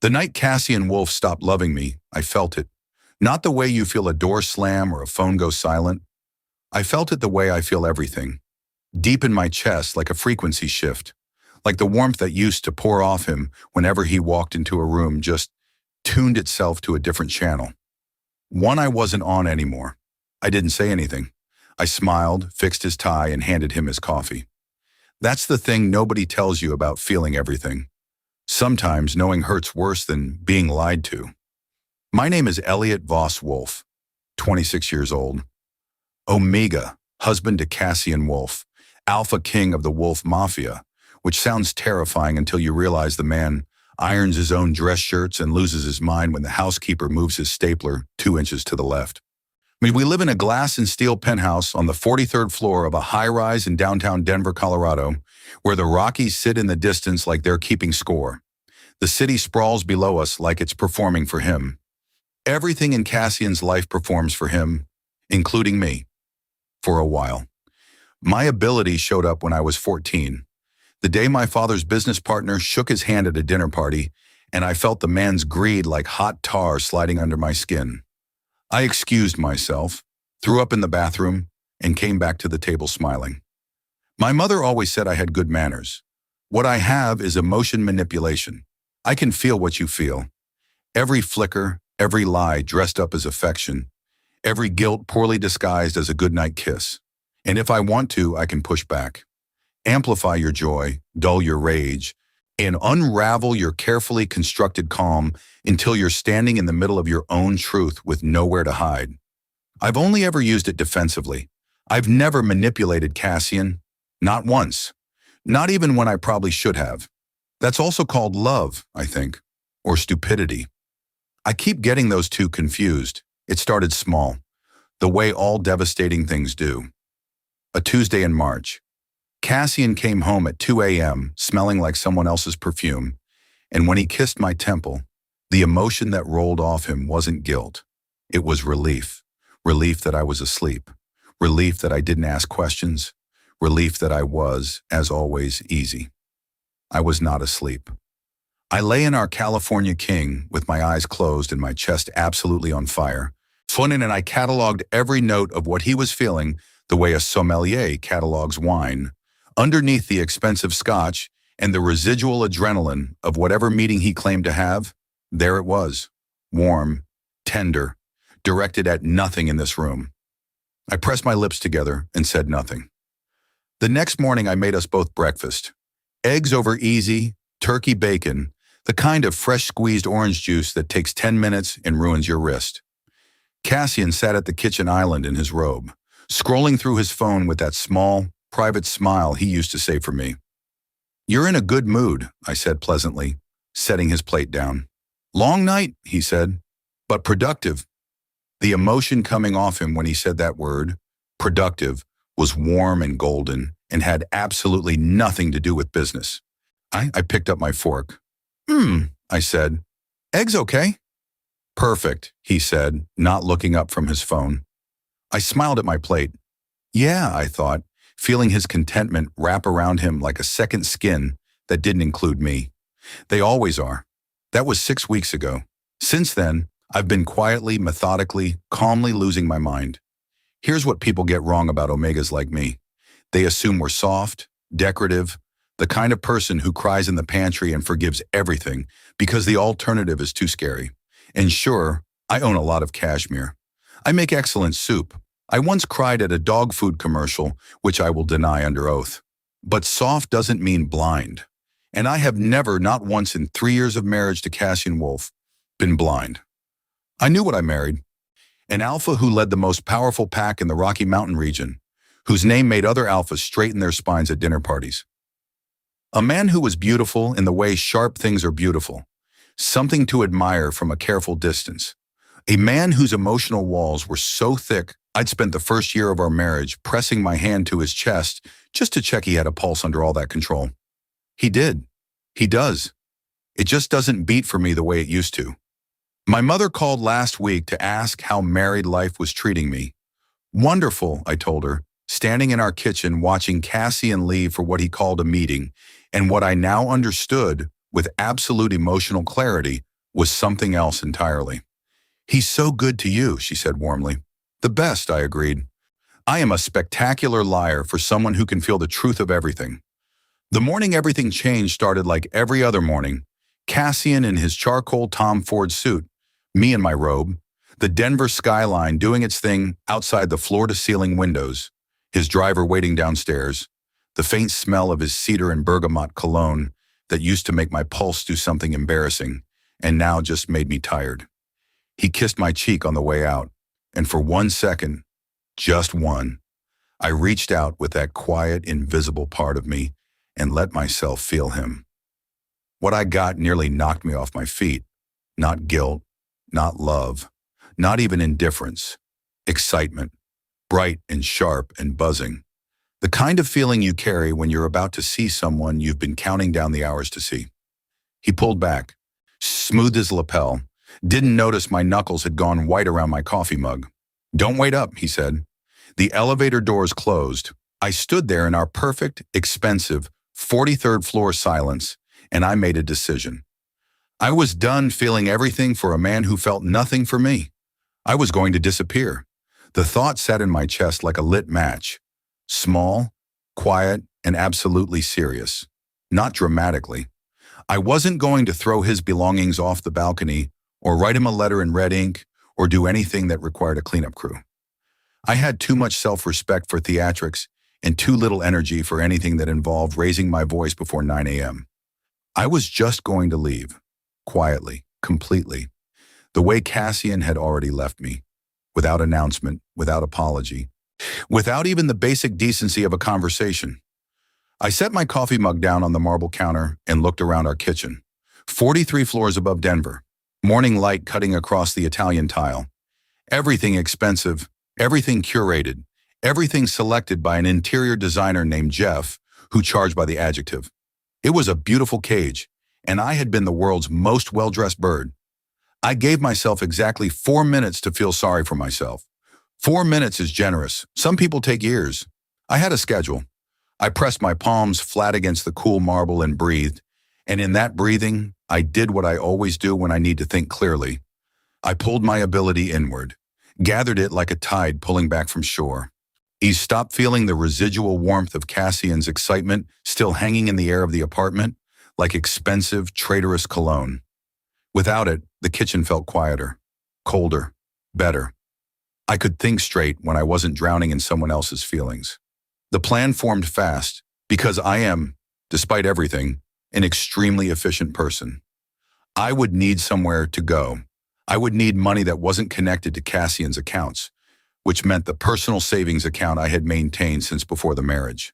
The night Cassian Wolfe stopped loving me, I felt it. Not the way you feel a door slam or a phone go silent. I felt it the way I feel everything. Deep in my chest, like a frequency shift. Like the warmth that used to pour off him whenever he walked into a room just tuned itself to a different channel. One I wasn't on anymore. I didn't say anything. I smiled, fixed his tie, and handed him his coffee. That's the thing nobody tells you about feeling everything. Sometimes knowing hurts worse than being lied to. My name is Elliot Voss-Wolfe, 26 years old. Omega, husband to Cassian Wolfe, alpha king of the Wolfe Mafia, which sounds terrifying until you realize the man irons his own dress shirts and loses his mind when the housekeeper moves his stapler 2 inches to the left. We live in a glass and steel penthouse on the 43rd floor of a high-rise in downtown Denver, Colorado, where the Rockies sit in the distance like they're keeping score. The city sprawls below us like it's performing for him. Everything in Cassian's life performs for him, including me, for a while. My ability showed up when I was 14. The day my father's business partner shook his hand at a dinner party, and I felt the man's greed like hot tar sliding under my skin. I excused myself, threw up in the bathroom, and came back to the table smiling. My mother always said I had good manners. What I have is emotion manipulation. I can feel what you feel. Every flicker, every lie dressed up as affection, every guilt poorly disguised as a goodnight kiss. And if I want to, I can push back. Amplify your joy, dull your rage, and unravel your carefully constructed calm until you're standing in the middle of your own truth with nowhere to hide. I've only ever used it defensively. I've never manipulated Cassian, not once, not even when I probably should have. That's also called love, I think, or stupidity. I keep getting those two confused. It started small, the way all devastating things do. A Tuesday in March. Cassian came home at 2 a.m., smelling like someone else's perfume, and when he kissed my temple, the emotion that rolled off him wasn't guilt. It was relief. Relief that I was asleep. Relief that I didn't ask questions. Relief that I was, as always, easy. I was not asleep. I lay in our California king with my eyes closed and my chest absolutely on fire. Funin and I cataloged every note of what he was feeling the way a sommelier catalogs wine. Underneath the expensive scotch and the residual adrenaline of whatever meeting he claimed to have, there it was, warm, tender, directed at nothing in this room. I pressed my lips together and said nothing. The next morning I made us both breakfast. Eggs over easy, turkey bacon, the kind of fresh squeezed orange juice that takes 10 minutes and ruins your wrist. Cassian sat at the kitchen island in his robe, scrolling through his phone with that small, private smile he used to say for me. "You're in a good mood," I said pleasantly, setting his plate down. "Long night," he said, "but productive." The emotion coming off him when he said that word, productive, was warm and golden and had absolutely nothing to do with business. I picked up my fork. I said. "Eggs okay?" "Perfect," he said, not looking up from his phone. I smiled at my plate. Yeah, I thought, feeling his contentment wrap around him like a second skin that didn't include me. They always are. That was 6 weeks ago. Since then, I've been quietly, methodically, calmly losing my mind. Here's what people get wrong about Omegas like me. They assume we're soft, decorative, the kind of person who cries in the pantry and forgives everything because the alternative is too scary. And sure, I own a lot of cashmere. I make excellent soup. I once cried at a dog food commercial, which I will deny under oath. But soft doesn't mean blind. And I have never, not once in 3 years of marriage to Cassian Wolfe, been blind. I knew what I married. An alpha who led the most powerful pack in the Rocky Mountain region, whose name made other alphas straighten their spines at dinner parties. A man who was beautiful in the way sharp things are beautiful, something to admire from a careful distance. A man whose emotional walls were so thick I'd spent the first year of our marriage pressing my hand to his chest just to check he had a pulse under all that control. He did. He does. It just doesn't beat for me the way it used to. My mother called last week to ask how married life was treating me. Wonderful, I told her, standing in our kitchen watching Cassian leave for what he called a meeting, and what I now understood with absolute emotional clarity was something else entirely. "He's so good to you," she said warmly. "The best," I agreed. "I am a spectacular liar for someone who can feel the truth of everything." The morning everything changed started like every other morning. Cassian in his charcoal Tom Ford suit, me in my robe, the Denver skyline doing its thing outside the floor-to-ceiling windows, his driver waiting downstairs, the faint smell of his cedar and bergamot cologne that used to make my pulse do something embarrassing and now just made me tired. He kissed my cheek on the way out, and for 1 second, just one, I reached out with that quiet, invisible part of me and let myself feel him. What I got nearly knocked me off my feet. Not guilt, not love, not even indifference. Excitement, bright and sharp and buzzing. The kind of feeling you carry when you're about to see someone you've been counting down the hours to see. He pulled back, smoothed his lapel, didn't notice my knuckles had gone white around my coffee mug. "Don't wait up," he said. The elevator doors closed. I stood there in our perfect, expensive, 43rd floor silence, and I made a decision. I was done feeling everything for a man who felt nothing for me. I was going to disappear. The thought sat in my chest like a lit match. Small, quiet, and absolutely serious. Not dramatically. I wasn't going to throw his belongings off the balcony or write him a letter in red ink or do anything that required a cleanup crew. I had too much self-respect for theatrics and too little energy for anything that involved raising my voice before 9 a.m. I was just going to leave, quietly, completely, the way Cassian had already left me, without announcement, without apology, without even the basic decency of a conversation. I set my coffee mug down on the marble counter and looked around our kitchen. 43 floors above Denver, morning light cutting across the Italian tile. Everything expensive, everything curated, everything selected by an interior designer named Jeff, who charged by the adjective. It was a beautiful cage, and I had been the world's most well-dressed bird. I gave myself exactly 4 minutes to feel sorry for myself. 4 minutes is generous. Some people take years. I had a schedule. I pressed my palms flat against the cool marble and breathed, and in that breathing, I did what I always do when I need to think clearly. I pulled my ability inward, gathered it like a tide pulling back from shore. He stopped feeling the residual warmth of Cassian's excitement still hanging in the air of the apartment, like expensive, traitorous cologne. Without it, the kitchen felt quieter, colder, better. I could think straight when I wasn't drowning in someone else's feelings. The plan formed fast, because I am, despite everything, an extremely efficient person. I would need somewhere to go. I would need money that wasn't connected to Cassian's accounts, which meant the personal savings account I had maintained since before the marriage.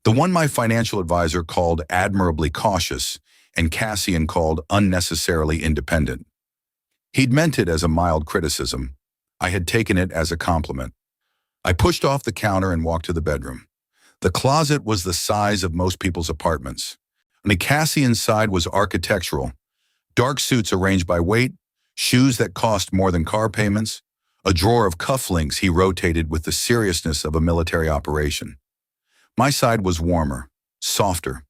The one my financial advisor called admirably cautious and Cassian called unnecessarily independent. He'd meant it as a mild criticism. I had taken it as a compliment. I pushed off the counter and walked to the bedroom. The closet was the size of most people's apartments. On the Cassian side was architectural, dark suits arranged by weight, shoes that cost more than car payments, a drawer of cufflinks he rotated with the seriousness of a military operation. My side was warmer, softer.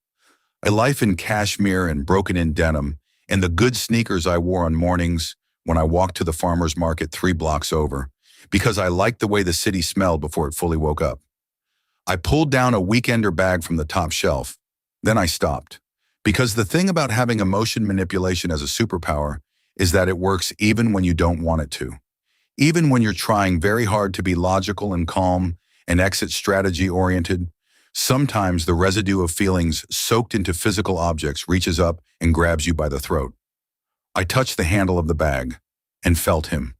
A life in cashmere and broken-in denim, and the good sneakers I wore on mornings when I walked to the farmer's market 3 blocks over, because I liked the way the city smelled before it fully woke up. I pulled down a weekender bag from the top shelf. Then I stopped. Because the thing about having emotion manipulation as a superpower is that it works even when you don't want it to. Even when you're trying very hard to be logical and calm and exit strategy-oriented, sometimes the residue of feelings soaked into physical objects reaches up and grabs you by the throat. I touched the handle of the bag and felt him.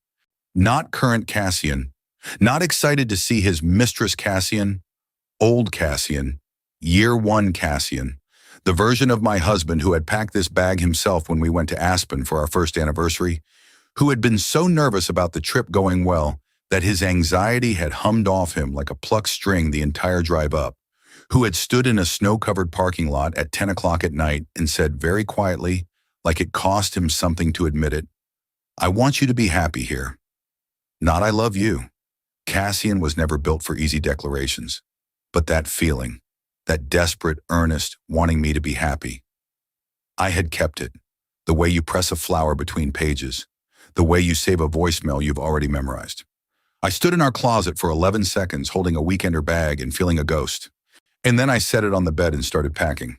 Not current Cassian, not excited to see his mistress Cassian, old Cassian, year 1 Cassian, the version of my husband who had packed this bag himself when we went to Aspen for our first anniversary, who had been so nervous about the trip going well that his anxiety had hummed off him like a plucked string the entire drive up, who had stood in a snow-covered parking lot at 10 o'clock at night and said very quietly, like it cost him something to admit it, "I want you to be happy here." Not "I love you." Cassian was never built for easy declarations, but that feeling, that desperate, earnest, wanting me to be happy. I had kept it. the way you press a flower between pages, the way you save a voicemail you've already memorized. I stood in our closet for 11 seconds holding a weekender bag and feeling a ghost. And then I set it on the bed and started packing.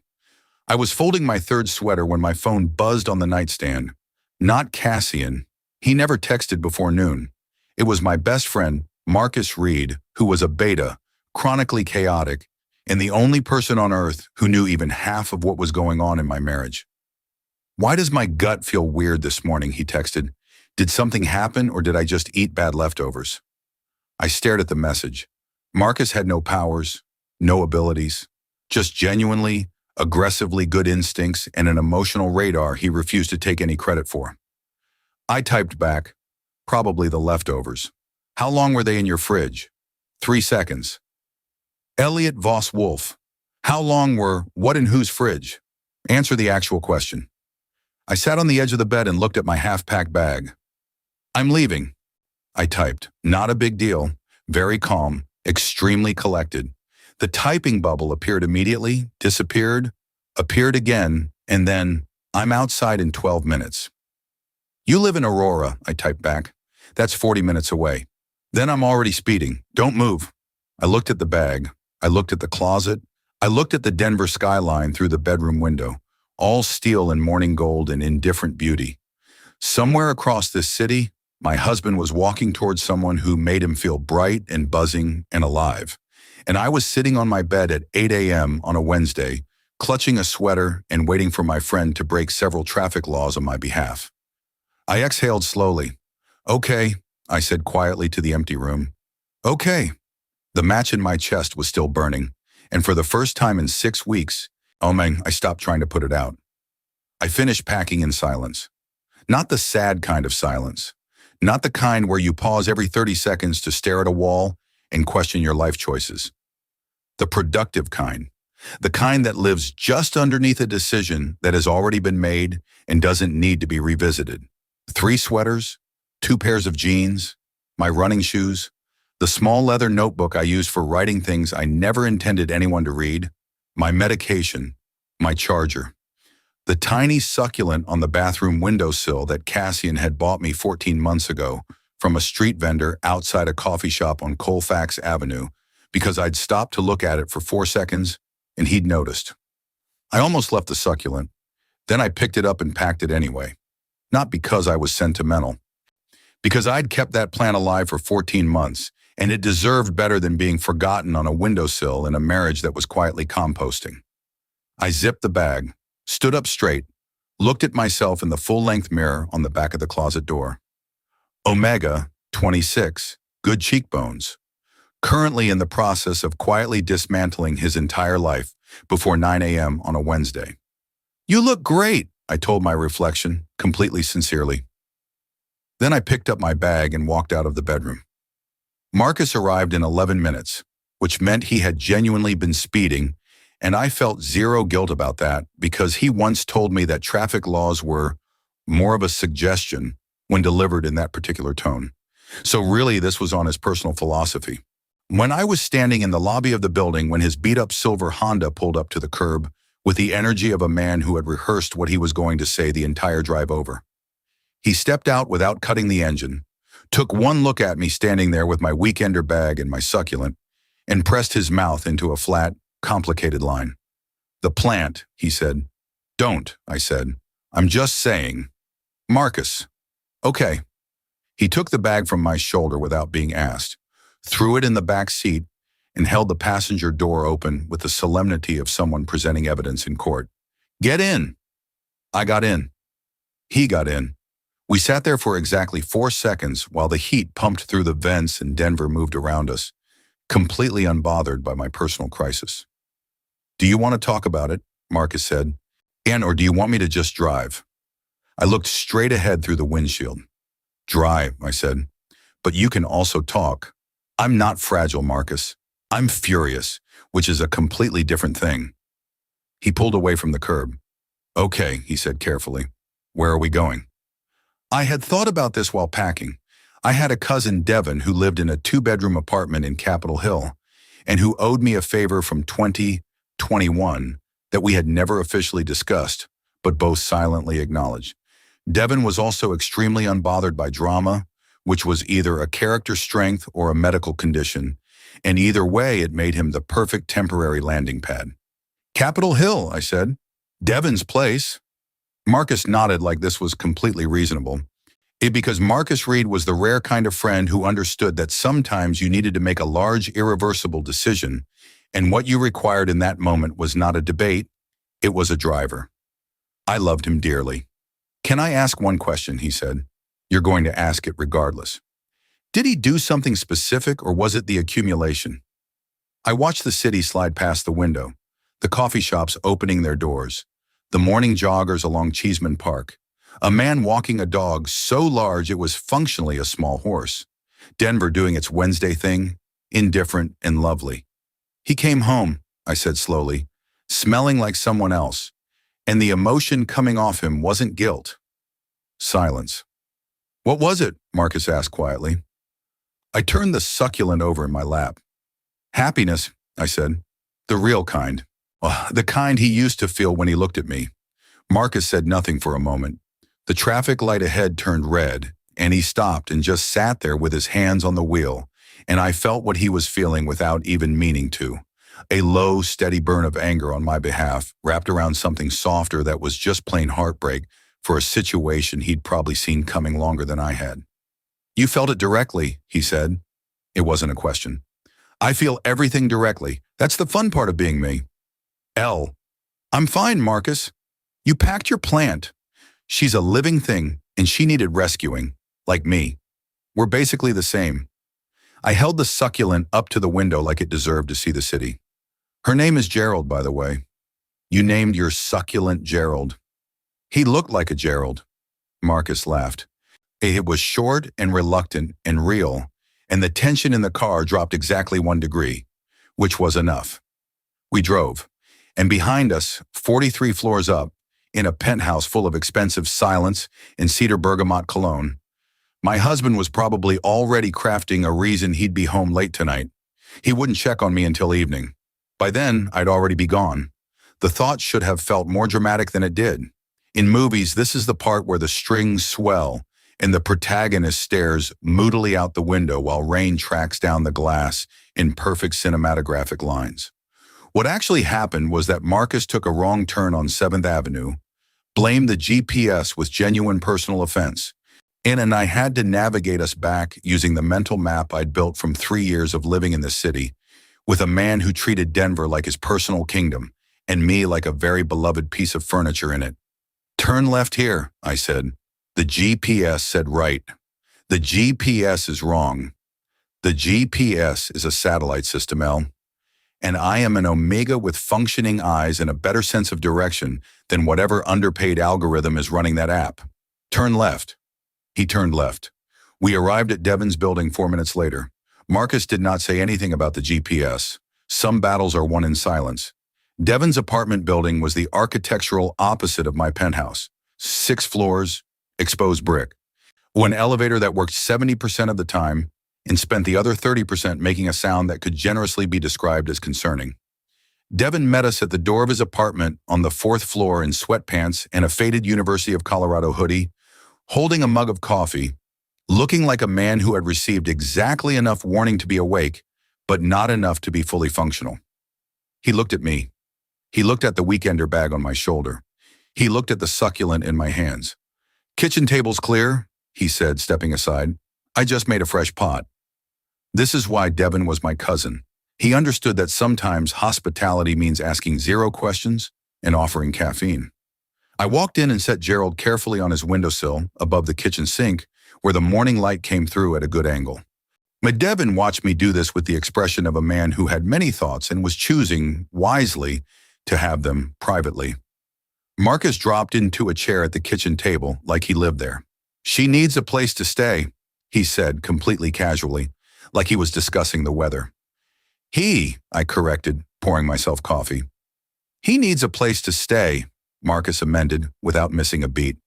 I was folding my third sweater when my phone buzzed on the nightstand. Not Cassian. He never texted before noon. It was my best friend, Marcus Reed, who was a beta, chronically chaotic, and the only person on earth who knew even half of what was going on in my marriage. "Why does my gut feel weird this morning?" he texted. "Did something happen or did I just eat bad leftovers?" I stared at the message. Marcus had no powers, no abilities, just genuinely, aggressively good instincts and an emotional radar he refused to take any credit for. I typed back, "Probably the leftovers. How long were they in your fridge?" 3 seconds. Elliot Voss-Wolfe. How long were what in whose fridge? Answer the actual question. I sat on the edge of the bed and looked at my half-packed bag. "I'm leaving," I typed. Not a big deal. Very calm, extremely collected. The typing bubble appeared immediately, disappeared, appeared again, and then, "I'm outside in 12 minutes. "You live in Aurora," I typed back. "That's 40 minutes away." "Then I'm already speeding. Don't move." I looked at the bag. I looked at the closet. I looked at the Denver skyline through the bedroom window, all steel and morning gold and indifferent beauty. Somewhere across this city, my husband was walking towards someone who made him feel bright and buzzing and alive. And I was sitting on my bed at 8 a.m. on a Wednesday, clutching a sweater and waiting for my friend to break several traffic laws on my behalf. I exhaled slowly. "Okay," I said quietly to the empty room. "Okay." The match in my chest was still burning, and for the first time in 6 weeks, oh man, I stopped trying to put it out. I finished packing in silence. Not the sad kind of silence. Not the kind where you pause every 30 seconds to stare at a wall and question your life choices. The productive kind. The kind that lives just underneath a decision that has already been made and doesn't need to be revisited. 3 sweaters, 2 pairs of jeans, my running shoes, the small leather notebook I use for writing things I never intended anyone to read, my medication, my charger, the tiny succulent on the bathroom windowsill that Cassian had bought me 14 months ago from a street vendor outside a coffee shop on Colfax Avenue because I'd stopped to look at it for 4 seconds and he'd noticed. I almost left the succulent. Then I picked it up and packed it anyway. Not because I was sentimental. Because I'd kept that plant alive for 14 months, and it deserved better than being forgotten on a windowsill in a marriage that was quietly composting. I zipped the bag, stood up straight, looked at myself in the full-length mirror on the back of the closet door. Omega, 26, good cheekbones. Currently in the process of quietly dismantling his entire life before 9 a.m. on a Wednesday. "You look great," I told my reflection, completely sincerely. Then I picked up my bag and walked out of the bedroom. Marcus arrived in 11 minutes, which meant he had genuinely been speeding, and I felt zero guilt about that because he once told me that traffic laws were more of a suggestion when delivered in that particular tone. So really, this was on his personal philosophy. When I was standing in the lobby of the building when his beat-up silver Honda pulled up to the curb with the energy of a man who had rehearsed what he was going to say the entire drive over. He stepped out without cutting the engine, took one look at me standing there with my weekender bag and my succulent, and pressed his mouth into a flat, complicated line. "The plant," he said. "Don't," I said. "I'm just saying." "Marcus." "Okay." He took the bag from my shoulder without being asked, threw it in the back seat, and held the passenger door open with the solemnity of someone presenting evidence in court. "Get in." I got in. He got in. We sat there for exactly 4 seconds while the heat pumped through the vents and Denver moved around us, completely unbothered by my personal crisis. "Do you want to talk about it?" Marcus said. Or do you want me to just drive?" I looked straight ahead through the windshield. "Drive," I said. "But you can also talk. I'm not fragile, Marcus. I'm furious, which is a completely different thing." He pulled away from the curb. "Okay," he said carefully. "Where are we going?" I had thought about this while packing. I had a cousin, Devin, who lived in a 2-bedroom apartment in Capitol Hill and who owed me a favor from 2021 that we had never officially discussed, but both silently acknowledged. Devin was also extremely unbothered by drama, which was either a character strength or a medical condition, and either way it made him the perfect temporary landing pad. Capitol Hill, I said. Devin's place. Marcus nodded like this was completely reasonable. Because Marcus Reed was the rare kind of friend who understood that sometimes you needed to make a large, irreversible decision, and what you required in that moment was not a debate, it was a driver. I loved him dearly. Can I ask one question, he said. You're going to ask it regardless. Did he do something specific or was it the accumulation? I watched the city slide past the window, the coffee shops opening their doors, the morning joggers along Cheeseman Park, a man walking a dog so large it was functionally a small horse, Denver doing its Wednesday thing, indifferent and lovely. He came home, I said slowly, smelling like someone else, and the emotion coming off him wasn't guilt. Silence. What was it? Marcus asked quietly. I turned the succulent over in my lap. Happiness, I said. The real kind. The kind he used to feel when he looked at me. Marcus said nothing for a moment. The traffic light ahead turned red, and he stopped and just sat there with his hands on the wheel, and I felt what he was feeling without even meaning to. A low, steady burn of anger on my behalf, wrapped around something softer that was just plain heartbreak for a situation he'd probably seen coming longer than I had. You felt it directly, he said. It wasn't a question. I feel everything directly. That's the fun part of being me. I'm fine, Marcus. You packed your plant. She's a living thing, and she needed rescuing, like me. We're basically the same. I held the succulent up to the window like it deserved to see the city. Her name is Gerald, by the way. You named your succulent Gerald. He looked like a Gerald. Marcus laughed. It was short and reluctant and real, and the tension in the car dropped exactly 1 degree, which was enough. We drove, and behind us, 43 floors up, in a penthouse full of expensive silence and cedar bergamot cologne, my husband was probably already crafting a reason he'd be home late tonight. He wouldn't check on me until evening. By then, I'd already be gone. The thought should have felt more dramatic than it did. In movies, this is the part where the strings swell and the protagonist stares moodily out the window while rain tracks down the glass in perfect cinematographic lines. What actually happened was that Marcus took a wrong turn on 7th Avenue, blamed the GPS with genuine personal offense, and I had to navigate us back using the mental map I'd built from 3 years of living in the city, with a man who treated Denver like his personal kingdom, and me like a very beloved piece of furniture in it. Turn left here, I said. The GPS said right. The GPS is wrong. The GPS is a satellite system, El. And I am an omega with functioning eyes and a better sense of direction than whatever underpaid algorithm is running that app. Turn left. He turned left. We arrived at Devin's building 4 minutes later. Marcus did not say anything about the GPS. Some battles are won in silence. Devin's apartment building was the architectural opposite of my penthouse. 6 floors, exposed brick. An elevator that worked 70% of the time and spent the other 30% making a sound that could generously be described as concerning. Devin met us at the door of his apartment on the 4th floor in sweatpants and a faded University of Colorado hoodie, holding a mug of coffee, looking like a man who had received exactly enough warning to be awake, but not enough to be fully functional. He looked at me. He looked at the weekender bag on my shoulder. He looked at the succulent in my hands. Kitchen table's clear, he said, stepping aside. I just made a fresh pot. This is why Devin was my cousin. He understood that sometimes hospitality means asking 0 questions and offering caffeine. I walked in and set Gerald carefully on his windowsill above the kitchen sink where the morning light came through at a good angle. Devin watched me do this with the expression of a man who had many thoughts and was choosing, wisely, to have them privately. Marcus dropped into a chair at the kitchen table like he lived there. She needs a place to stay, he said completely casually, like he was discussing the weather. I corrected, pouring myself coffee. He needs a place to stay, Marcus amended without missing a beat.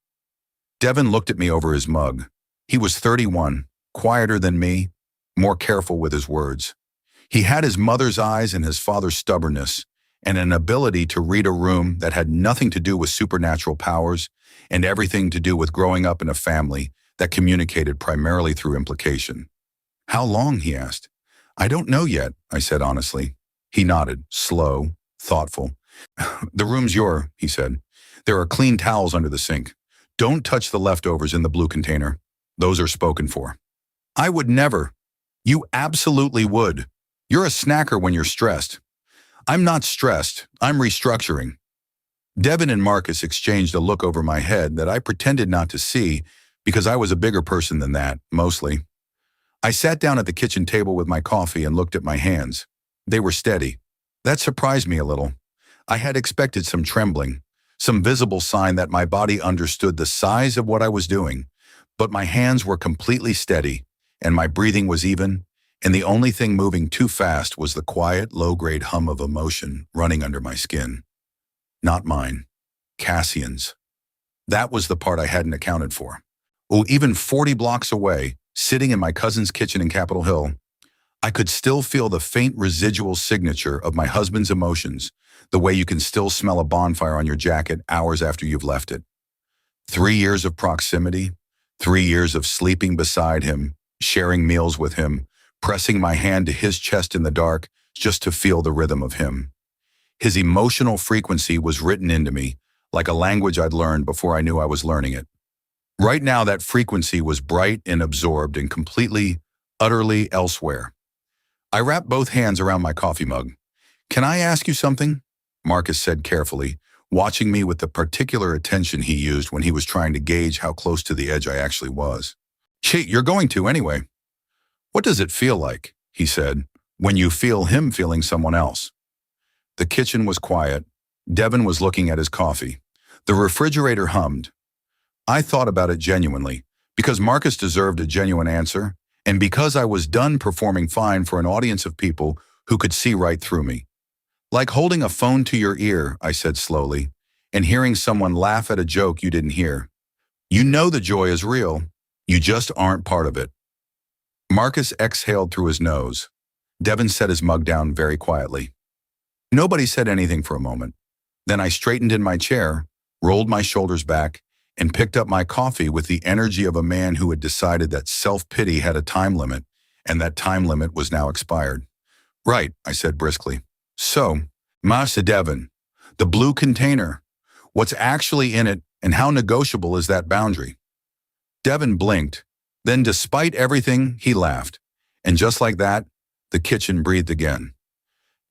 Devin looked at me over his mug. He was 31, quieter than me, more careful with his words. He had his mother's eyes and his father's stubbornness, and an ability to read a room that had nothing to do with supernatural powers and everything to do with growing up in a family that communicated primarily through implication. "How long?" he asked. "I don't know yet," I said honestly. He nodded, slow, thoughtful. "The room's he said. "There are clean towels under the sink. Don't touch the leftovers in the blue container. Those are spoken for." "I would never." "You absolutely would. You're a snacker when you're stressed." "I'm not stressed. I'm restructuring." Devin and Marcus exchanged a look over my head that I pretended not to see because I was a bigger person than that, mostly. I sat down at the kitchen table with my coffee and looked at my hands. They were steady. That surprised me a little. I had expected some trembling, some visible sign that my body understood the size of what I was doing, but my hands were completely steady, and my breathing was even, and the only thing moving too fast was the quiet, low-grade hum of emotion running under my skin. Not mine. Cassian's. That was the part I hadn't accounted for. Oh, even 40 blocks away, sitting in my cousin's kitchen in Capitol Hill, I could still feel the faint residual signature of my husband's emotions, the way you can still smell a bonfire on your jacket hours after you've left it. 3 years of proximity, 3 years of sleeping beside him, sharing meals with him, pressing my hand to his chest in the dark just to feel the rhythm of him. His emotional frequency was written into me, like a language I'd learned before I knew I was learning it. Right now, that frequency was bright and absorbed and completely, utterly elsewhere. I wrapped both hands around my coffee mug. "Can I ask you something?" Marcus said carefully, watching me with the particular attention he used when he was trying to gauge how close to the edge I actually was. "Shit, you're going to anyway." "What does it feel like," he said, "when you feel him feeling someone else?" The kitchen was quiet. Devin was looking at his coffee. The refrigerator hummed. I thought about it genuinely, because Marcus deserved a genuine answer, and because I was done performing fine for an audience of people who could see right through me. "Like holding a phone to your ear," I said slowly, "and hearing someone laugh at a joke you didn't hear. You know the joy is real. You just aren't part of it." Marcus exhaled through his nose. Devin set his mug down very quietly. Nobody said anything for a moment. Then I straightened in my chair, rolled my shoulders back, and picked up my coffee with the energy of a man who had decided that self-pity had a time limit, and that time limit was now expired. "Right," I said briskly. "So, Master Devin, the blue container, what's actually in it and how negotiable is that boundary?" Devin blinked. Then, despite everything, he laughed. And just like that, the kitchen breathed again.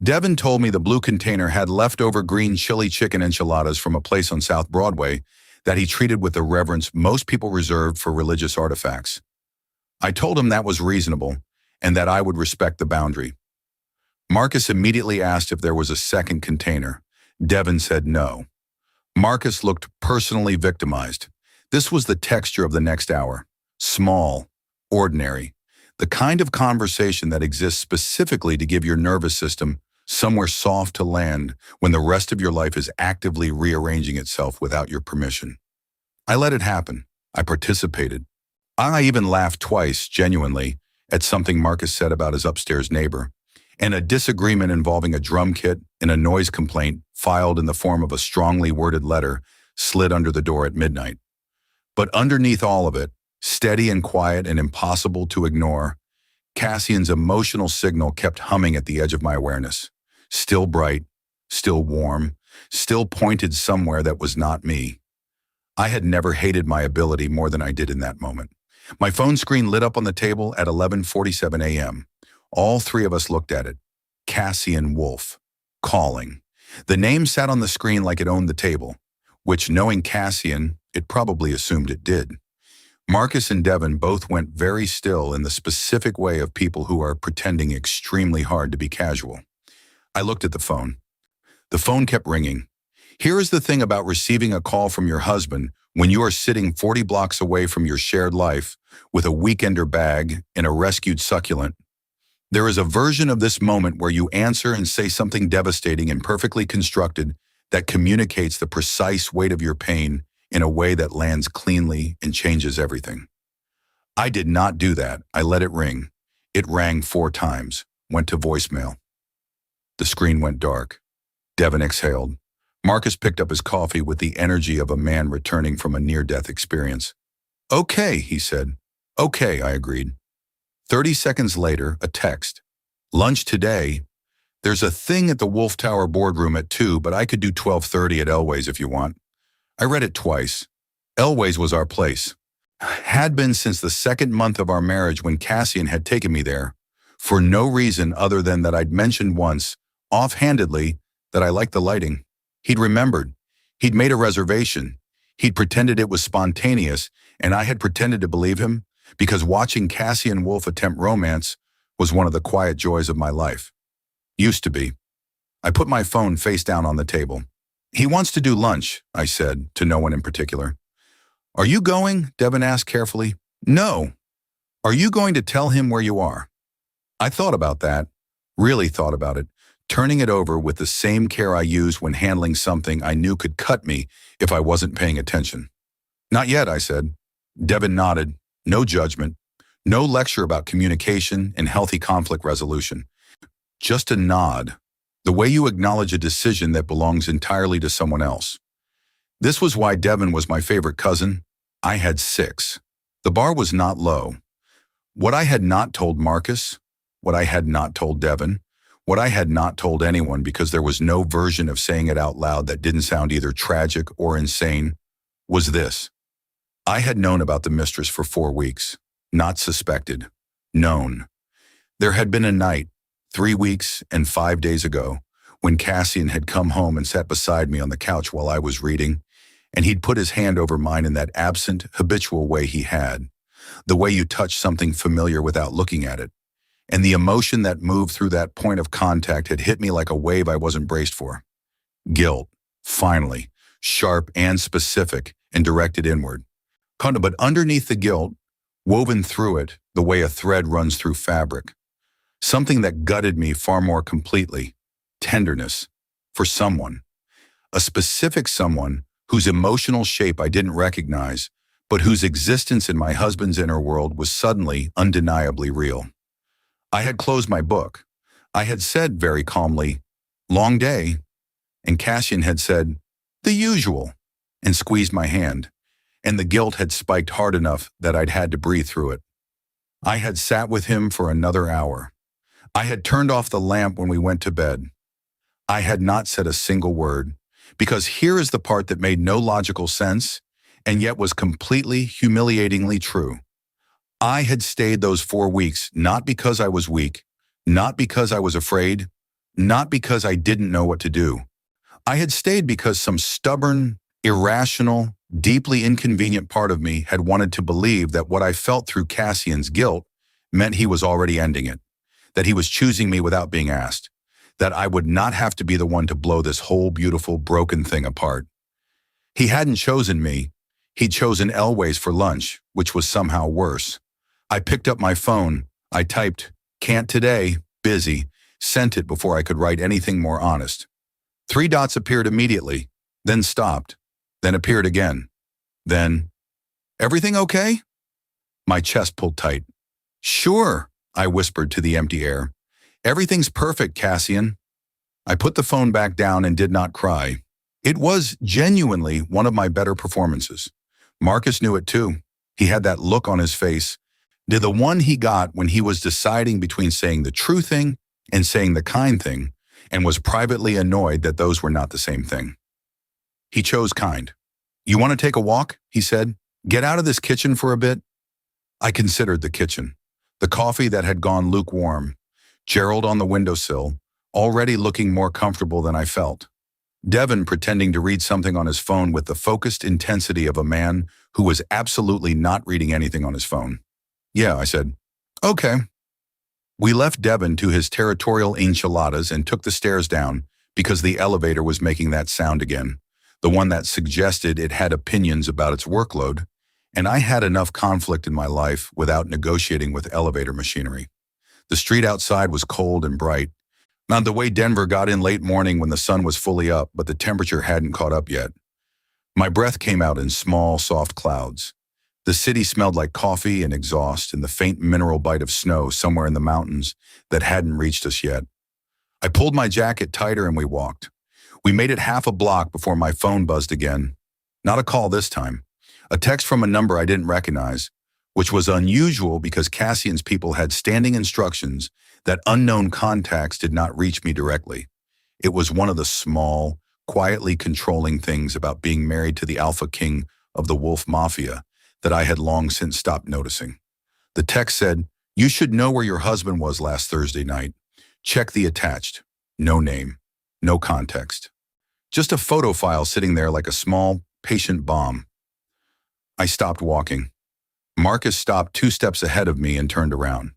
Devin told me the blue container had leftover green chili chicken enchiladas from a place on South Broadway that he treated with the reverence most people reserved for religious artifacts. I told him that was reasonable and that I would respect the boundary. Marcus immediately asked if there was a second container. Devin said no. Marcus looked personally victimized. This was the texture of the next hour. Small, ordinary, the kind of conversation that exists specifically to give your nervous system somewhere soft to land when the rest of your life is actively rearranging itself without your permission. I let it happen. I participated. I even laughed twice, genuinely, at something Marcus said about his upstairs neighbor, and a disagreement involving a drum kit and a noise complaint filed in the form of a strongly worded letter slid under the door at midnight. But underneath all of it, steady and quiet and impossible to ignore, Cassian's emotional signal kept humming at the edge of my awareness. Still bright, still warm, still pointed somewhere that was not me. I had never hated my ability more than I did in that moment. My phone screen lit up on the table at 11:47 a.m. All three of us looked at it. Cassian Wolfe. Calling. The name sat on the screen like it owned the table, which, knowing Cassian, it probably assumed it did. Marcus and Devin both went very still in the specific way of people who are pretending extremely hard to be casual. I looked at the phone. The phone kept ringing. Here is the thing about receiving a call from your husband when you are sitting 40 blocks away from your shared life with a weekender bag and a rescued succulent. There is a version of this moment where you answer and say something devastating and perfectly constructed that communicates the precise weight of your pain in a way that lands cleanly and changes everything. I did not do that. I let it ring. It rang 4 times, went to voicemail. The screen went dark. Devin exhaled. Marcus picked up his coffee with the energy of a man returning from a near-death experience. Okay, he said. Okay, I agreed. 30 seconds later, a text. Lunch today. There's a thing at the Wolf Tower boardroom at 2, but I could do 12:30 at Elway's if you want. I read it twice. Elway's was our place. Had been since the second month of our marriage when Cassian had taken me there, for no reason other than that I'd mentioned once, offhandedly, that I liked the lighting. He'd remembered. He'd made a reservation. He'd pretended it was spontaneous, and I had pretended to believe him, because watching Cassian Wolfe attempt romance was one of the quiet joys of my life. Used to be. I put my phone face down on the table. He wants to do lunch, I said, to no one in particular. Are you going? Devin asked carefully. No. Are you going to tell him where you are? I thought about that, really thought about it, turning it over with the same care I used when handling something I knew could cut me if I wasn't paying attention. Not yet, I said. Devin nodded. No judgment. No lecture about communication and healthy conflict resolution. Just a nod. The way you acknowledge a decision that belongs entirely to someone else. This was why Devin was my favorite cousin. I had 6. The bar was not low. What I had not told Marcus, what I had not told Devin, what I had not told anyone because there was no version of saying it out loud that didn't sound either tragic or insane, was this. I had known about the Mistress for 4 weeks. Not suspected. Known. There had been a night, 3 weeks and 5 days ago, when Cassian had come home and sat beside me on the couch while I was reading, and he'd put his hand over mine in that absent, habitual way he had, the way you touch something familiar without looking at it. And the emotion that moved through that point of contact had hit me like a wave I wasn't braced for. Guilt, finally, sharp and specific and directed inward. But underneath the guilt, woven through it the way a thread runs through fabric, something that gutted me far more completely, tenderness, for someone. A specific someone whose emotional shape I didn't recognize, but whose existence in my husband's inner world was suddenly undeniably real. I had closed my book. I had said very calmly, long day, and Cassian had said, the usual, and squeezed my hand, and the guilt had spiked hard enough that I'd had to breathe through it. I had sat with him for another hour. I had turned off the lamp when we went to bed. I had not said a single word, because here is the part that made no logical sense, and yet was completely humiliatingly true. I had stayed those 4 weeks not because I was weak, not because I was afraid, not because I didn't know what to do. I had stayed because some stubborn, irrational, deeply inconvenient part of me had wanted to believe that what I felt through Cassian's guilt meant he was already ending it, that he was choosing me without being asked, that I would not have to be the one to blow this whole beautiful, broken thing apart. He hadn't chosen me. He'd chosen Elway's for lunch, which was somehow worse. I picked up my phone. I typed, can't today, busy, sent it before I could write anything more honest. 3 dots appeared immediately, then stopped, then appeared again. Then, everything okay? My chest pulled tight. Sure, I whispered to the empty air. Everything's perfect, Cassian. I put the phone back down and did not cry. It was genuinely one of my better performances. Marcus knew it too. He had that look on his face, the one he got when he was deciding between saying the true thing and saying the kind thing, and was privately annoyed that those were not the same thing. He chose kind. You want to take a walk? He said. Get out of this kitchen for a bit? I considered the kitchen. The coffee that had gone lukewarm. Gerald on the windowsill, already looking more comfortable than I felt. Devin pretending to read something on his phone with the focused intensity of a man who was absolutely not reading anything on his phone. Yeah, I said. Okay. We left Devin to his territorial enchiladas and took the stairs down because the elevator was making that sound again, the one that suggested it had opinions about its workload, and I had enough conflict in my life without negotiating with elevator machinery. The street outside was cold and bright. Not the way Denver got in late morning when the sun was fully up, but the temperature hadn't caught up yet. My breath came out in small, soft clouds. The city smelled like coffee and exhaust and the faint mineral bite of snow somewhere in the mountains that hadn't reached us yet. I pulled my jacket tighter and we walked. We made it half a block before my phone buzzed again. Not a call this time. A text from a number I didn't recognize, which was unusual because Cassian's people had standing instructions that unknown contacts did not reach me directly. It was one of the small, quietly controlling things about being married to the alpha king of the Wolfe Mafia that I had long since stopped noticing. The text said, "You should know where your husband was last Thursday night. Check the attached." No name, no context. Just a photo file sitting there like a small, patient bomb. I stopped walking. Marcus stopped 2 steps ahead of me and turned around.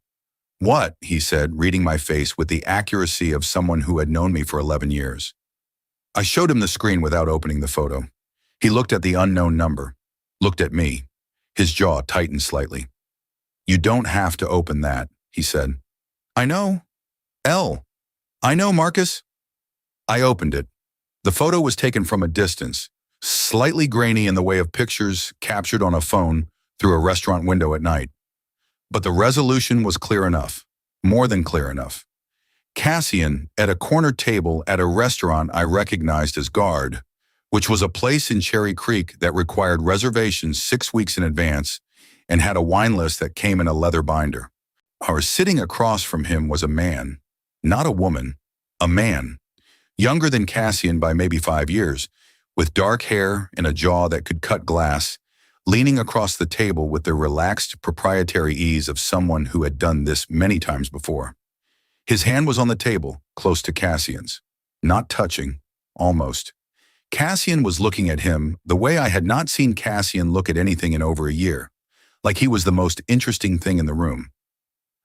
"What?" he said, reading my face with the accuracy of someone who had known me for 11 years. I showed him the screen without opening the photo. He looked at the unknown number, looked at me. His jaw tightened slightly. "You don't have to open that," he said. "I know. I know, Marcus." I opened it. The photo was taken from a distance, slightly grainy in the way of pictures captured on a phone through a restaurant window at night. But the resolution was clear enough, more than clear enough. Cassian, at a corner table at a restaurant I recognized as Guard, which was a place in Cherry Creek that required reservations 6 weeks in advance and had a wine list that came in a leather binder. Sitting across from him was a man, not a woman, a man, younger than Cassian by maybe 5 years, with dark hair and a jaw that could cut glass, leaning across the table with the relaxed proprietary ease of someone who had done this many times before. His hand was on the table, close to Cassian's. Not touching, almost. Cassian was looking at him the way I had not seen Cassian look at anything in over a year, like he was the most interesting thing in the room.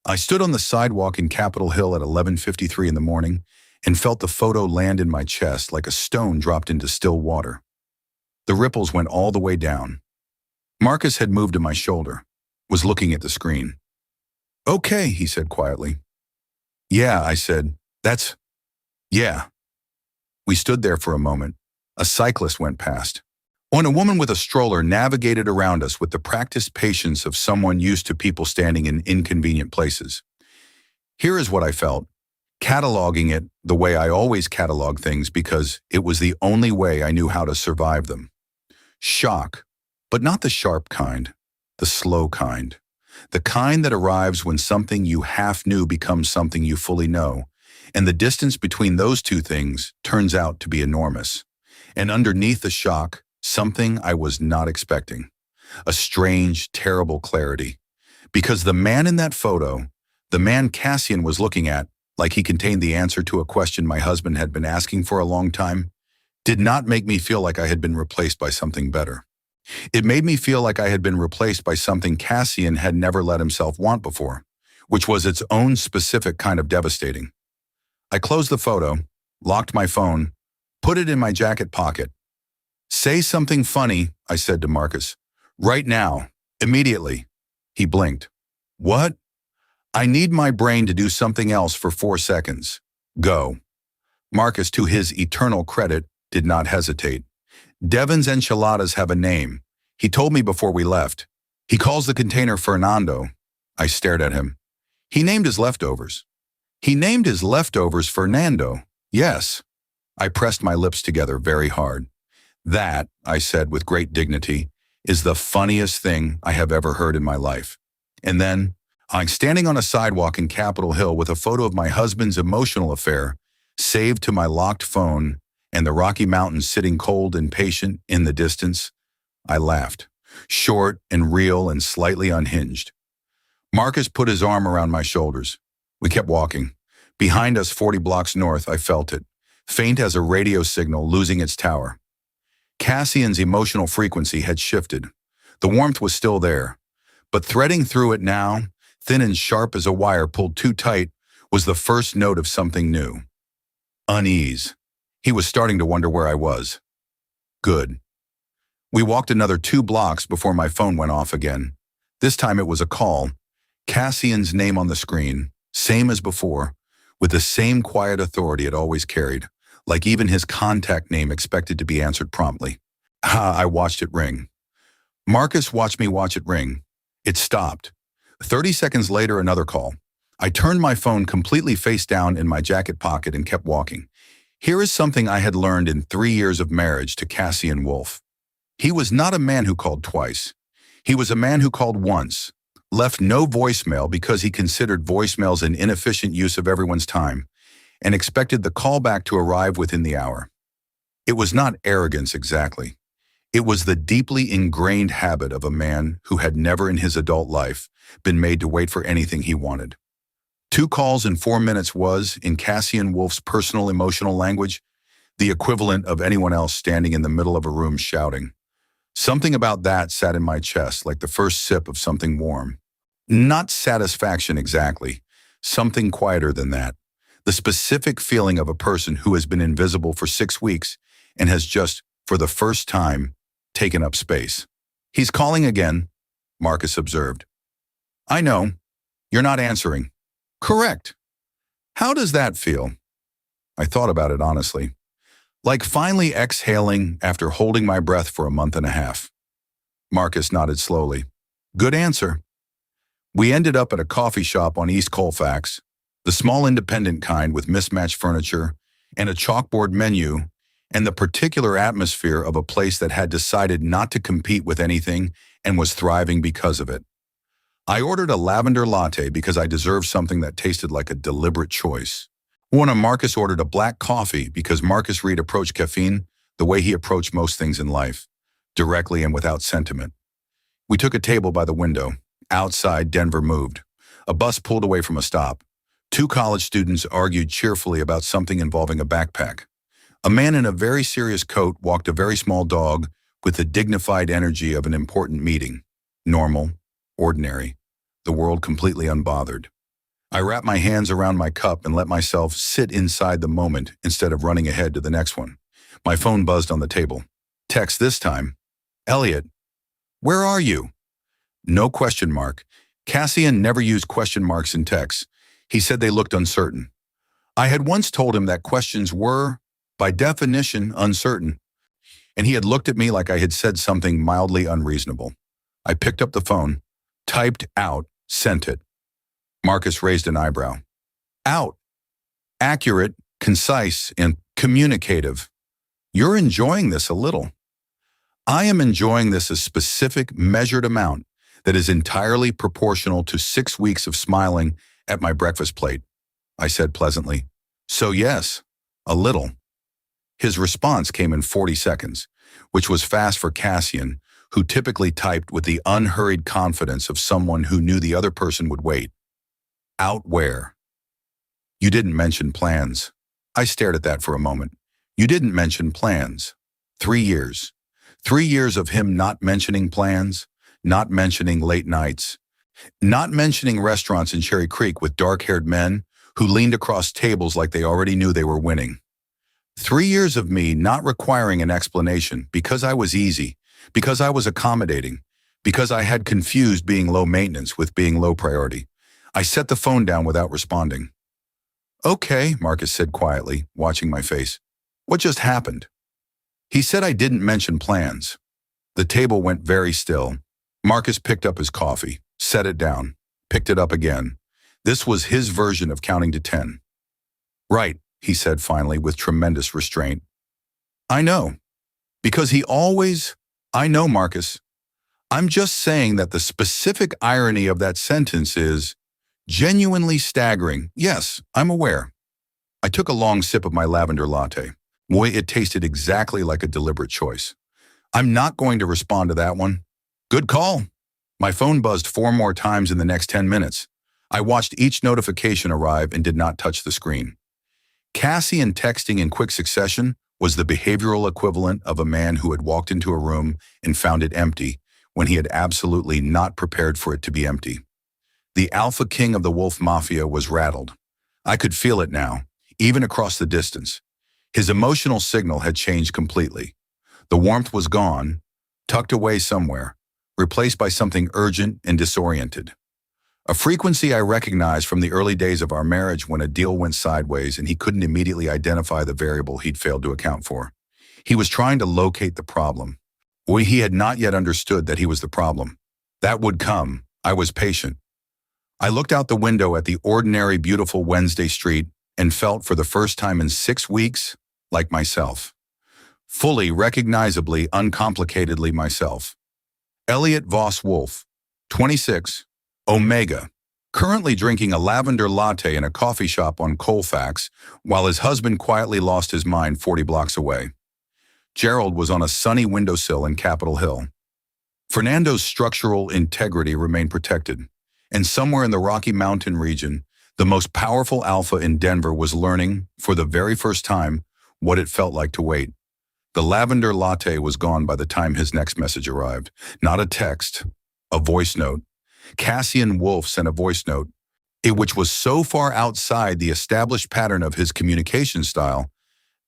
I stood on the sidewalk in Capitol Hill at 11:53 in the morning and felt the photo land in my chest like a stone dropped into still water. The ripples went all the way down. Marcus had moved to my shoulder, was looking at the screen. "Okay," he said quietly. "Yeah," I said. Yeah." We stood there for a moment. A cyclist went past. A woman with a stroller navigated around us with the practiced patience of someone used to people standing in inconvenient places. Here is what I felt, cataloging it the way I always catalog things because it was the only way I knew how to survive them. Shock, but not the sharp kind, the slow kind. The kind that arrives when something you half knew becomes something you fully know, and the distance between those two things turns out to be enormous. And underneath the shock, something I was not expecting. A strange, terrible clarity. Because the man in that photo, the man Cassian was looking at, like he contained the answer to a question my husband had been asking for a long time, did not make me feel like I had been replaced by something better. It made me feel like I had been replaced by something Cassian had never let himself want before, which was its own specific kind of devastating. I closed the photo, locked my phone, put it in my jacket pocket. "Say something funny," I said to Marcus. "Right now, immediately." He blinked. "What?" "I need my brain to do something else for 4 seconds. Go." Marcus, to his eternal credit, did not hesitate. "Devon's enchiladas have a name. He told me before we left. He calls the container Fernando." I stared at him. "He named his leftovers." "He named his leftovers Fernando." "Yes." I pressed my lips together very hard. "That," I said with great dignity, "is the funniest thing I have ever heard in my life." And then, I'm standing on a sidewalk in Capitol Hill with a photo of my husband's emotional affair, saved to my locked phone, and the Rocky Mountains sitting cold and patient in the distance. I laughed, short and real and slightly unhinged. Marcus put his arm around my shoulders. We kept walking. Behind us, 40 blocks north, I felt it, faint as a radio signal losing its tower. Cassian's emotional frequency had shifted. The warmth was still there, but threading through it now, thin and sharp as a wire pulled too tight, was the first note of something new. Unease. He was starting to wonder where I was. Good. We walked another 2 blocks before my phone went off again. This time it was a call. Cassian's name on the screen, same as before, with the same quiet authority it always carried, like even his contact name expected to be answered promptly. I watched it ring. Marcus watched me watch it ring. It stopped. 30 seconds later, another call. I turned my phone completely face down in my jacket pocket and kept walking. Here is something I had learned in 3 years of marriage to Cassian Wolfe. He was not a man who called twice. He was a man who called once, left no voicemail because he considered voicemails an inefficient use of everyone's time, and expected the callback to arrive within the hour. It was not arrogance exactly. It was the deeply ingrained habit of a man who had never in his adult life been made to wait for anything he wanted. 2 calls in 4 minutes was, in Cassian Wolfe's personal emotional language, the equivalent of anyone else standing in the middle of a room shouting. Something about that sat in my chest like the first sip of something warm. Not satisfaction exactly, something quieter than that. The specific feeling of a person who has been invisible for 6 weeks and has just, for the first time, taken up space. He's calling again, Marcus observed. I know. You're not answering. Correct. How does that feel? I thought about it honestly. Like finally exhaling after holding my breath for a month and a half. Marcus nodded slowly. Good answer. We ended up at a coffee shop on East Colfax, the small independent kind with mismatched furniture and a chalkboard menu, and the particular atmosphere of a place that had decided not to compete with anything and was thriving because of it. I ordered a lavender latte because I deserved something that tasted like a deliberate choice. Marcus ordered a black coffee because Marcus Reed approached caffeine the way he approached most things in life, directly and without sentiment. We took a table by the window. Outside, Denver moved. A bus pulled away from a stop. 2 college students argued cheerfully about something involving a backpack. A man in a very serious coat walked a very small dog with the dignified energy of an important meeting. Normal, ordinary, the world completely unbothered. I wrapped my hands around my cup and let myself sit inside the moment instead of running ahead to the next one. My phone buzzed on the table. Text this time. Elliot, where are you? No question mark. Cassian never used question marks in texts. He said they looked uncertain. I had once told him that questions were, by definition, uncertain, and he had looked at me like I had said something mildly unreasonable. I picked up the phone, typed out, sent it. Marcus raised an eyebrow. Out. Accurate, concise, and communicative. You're enjoying this a little. I am enjoying this a specific, measured amount that is entirely proportional to 6 weeks of smiling at my breakfast plate, I said pleasantly. So yes, a little. His response came in 40 seconds, which was fast for Cassian, who typically typed with the unhurried confidence of someone who knew the other person would wait. Out where? You didn't mention plans. I stared at that for a moment. You didn't mention plans. 3 years. 3 years of him not mentioning plans, not mentioning late nights, not mentioning restaurants in Cherry Creek with dark-haired men who leaned across tables like they already knew they were winning. 3 years of me not requiring an explanation because I was easy, because I was accommodating, because I had confused being low maintenance with being low priority. I set the phone down without responding. Okay, Marcus said quietly, watching my face. What just happened? He said I didn't mention plans. The table went very still. Marcus picked up his coffee, set it down, picked it up again. This was his version of counting to 10. Right, he said finally with tremendous restraint. I know. Because I know, Marcus. I'm just saying that the specific irony of that sentence is genuinely staggering. Yes, I'm aware. I took a long sip of my lavender latte. Boy, it tasted exactly like a deliberate choice. I'm not going to respond to that one. Good call. My phone buzzed 4 more times in the next 10 minutes. I watched each notification arrive and did not touch the screen. Cassian texting in quick succession was the behavioral equivalent of a man who had walked into a room and found it empty when he had absolutely not prepared for it to be empty. The alpha king of the Wolfe Mafia was rattled. I could feel it now, even across the distance. His emotional signal had changed completely. The warmth was gone, tucked away somewhere, replaced by something urgent and disoriented. A frequency I recognized from the early days of our marriage when a deal went sideways and he couldn't immediately identify the variable he'd failed to account for. He was trying to locate the problem. He had not yet understood that he was the problem. That would come. I was patient. I looked out the window at the ordinary, beautiful Wednesday street and felt for the first time in 6 weeks like myself. Fully, recognizably, uncomplicatedly myself. Elliot Voss-Wolfe, 26, Omega, currently drinking a lavender latte in a coffee shop on Colfax while his husband quietly lost his mind 40 blocks away. Gerald was on a sunny windowsill in Capitol Hill. Fernando's structural integrity remained protected, and somewhere in the Rocky Mountain region, the most powerful alpha in Denver was learning, for the very first time, what it felt like to wait. The lavender latte was gone by the time his next message arrived. Not a text, a voice note. Cassian Wolfe sent a voice note, which was so far outside the established pattern of his communication style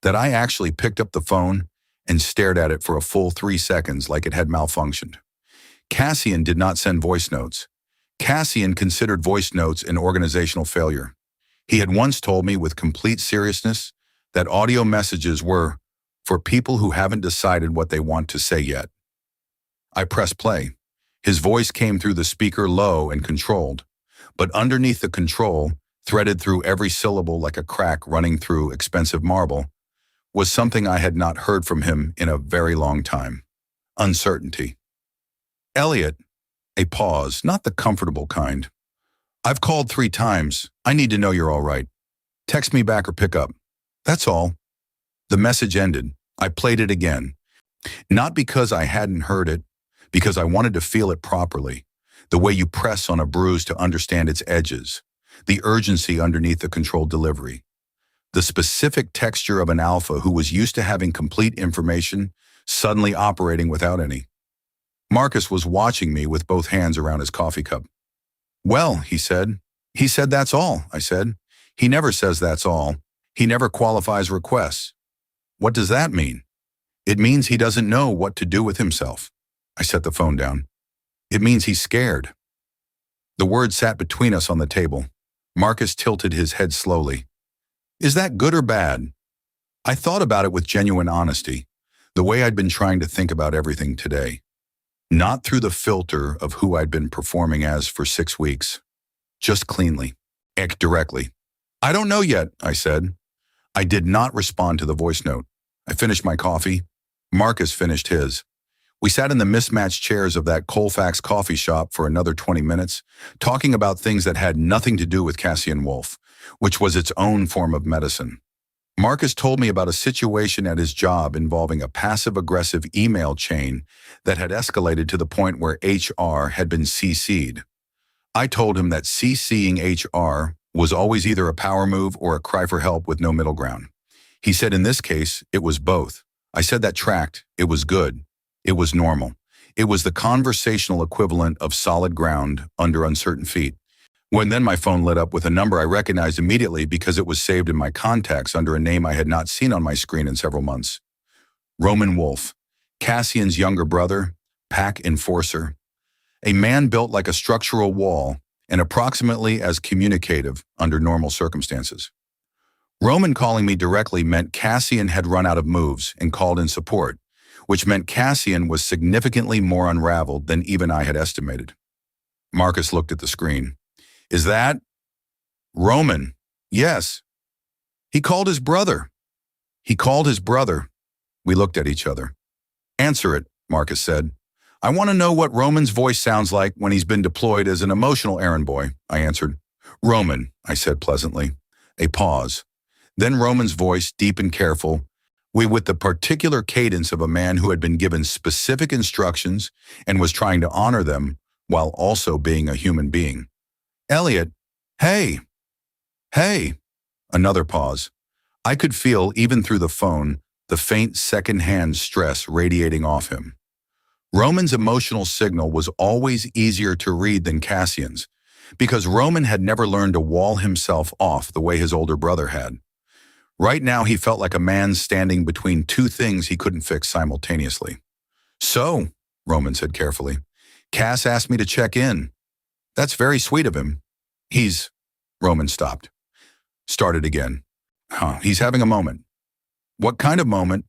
that I actually picked up the phone and stared at it for a full 3 seconds like it had malfunctioned. Cassian did not send voice notes. Cassian considered voice notes an organizational failure. He had once told me with complete seriousness that audio messages were for people who haven't decided what they want to say yet. I pressed play. His voice came through the speaker low and controlled, but underneath the control, threaded through every syllable like a crack running through expensive marble, was something I had not heard from him in a very long time. Uncertainty. Elliot, a pause, not the comfortable kind. I've called 3 times. I need to know you're all right. Text me back or pick up. That's all. The message ended. I played it again. Not because I hadn't heard it, because I wanted to feel it properly, the way you press on a bruise to understand its edges, the urgency underneath the controlled delivery, the specific texture of an alpha who was used to having complete information suddenly operating without any. Marcus was watching me with both hands around his coffee cup. Well, he said. He said that's all, I said. He never says that's all. He never qualifies requests. What does that mean? It means he doesn't know what to do with himself. I set the phone down. It means he's scared. The words sat between us on the table. Marcus tilted his head slowly. Is that good or bad? I thought about it with genuine honesty, the way I'd been trying to think about everything today. Not through the filter of who I'd been performing as for 6 weeks. Just cleanly. Directly. I don't know yet, I said. I did not respond to the voice note. I finished my coffee. Marcus finished his. We sat in the mismatched chairs of that Colfax coffee shop for another 20 minutes, talking about things that had nothing to do with Cassian Wolfe, which was its own form of medicine. Marcus told me about a situation at his job involving a passive-aggressive email chain that had escalated to the point where HR had been CC'd. I told him that CCing HR was always either a power move or a cry for help with no middle ground. He said in this case, it was both. I said that tracked. It was good. It was normal. It was the conversational equivalent of solid ground under uncertain feet. When then my phone lit up with a number I recognized immediately because it was saved in my contacts under a name I had not seen on my screen in several months. Roman Wolfe, Cassian's younger brother, pack enforcer. A man built like a structural wall and approximately as communicative under normal circumstances. Roman calling me directly meant Cassian had run out of moves and called in support, which meant Cassian was significantly more unraveled than even I had estimated. Marcus looked at the screen. Is that? Roman. Yes. He called his brother. He called his brother. We looked at each other. Answer it, Marcus said. I want to know what Roman's voice sounds like when he's been deployed as an emotional errand boy, I answered. Roman, I said pleasantly. A pause. Then Roman's voice, deep and careful, with the particular cadence of a man who had been given specific instructions and was trying to honor them while also being a human being. Elliot, hey. Another pause. I could feel, even through the phone, the faint second-hand stress radiating off him. Roman's emotional signal was always easier to read than Cassian's, because Roman had never learned to wall himself off the way his older brother had. Right now he felt like a man standing between 2 things he couldn't fix simultaneously. So, Roman said carefully, Cass asked me to check in. That's very sweet of him. Roman stopped. Started again. He's having a moment. What kind of moment?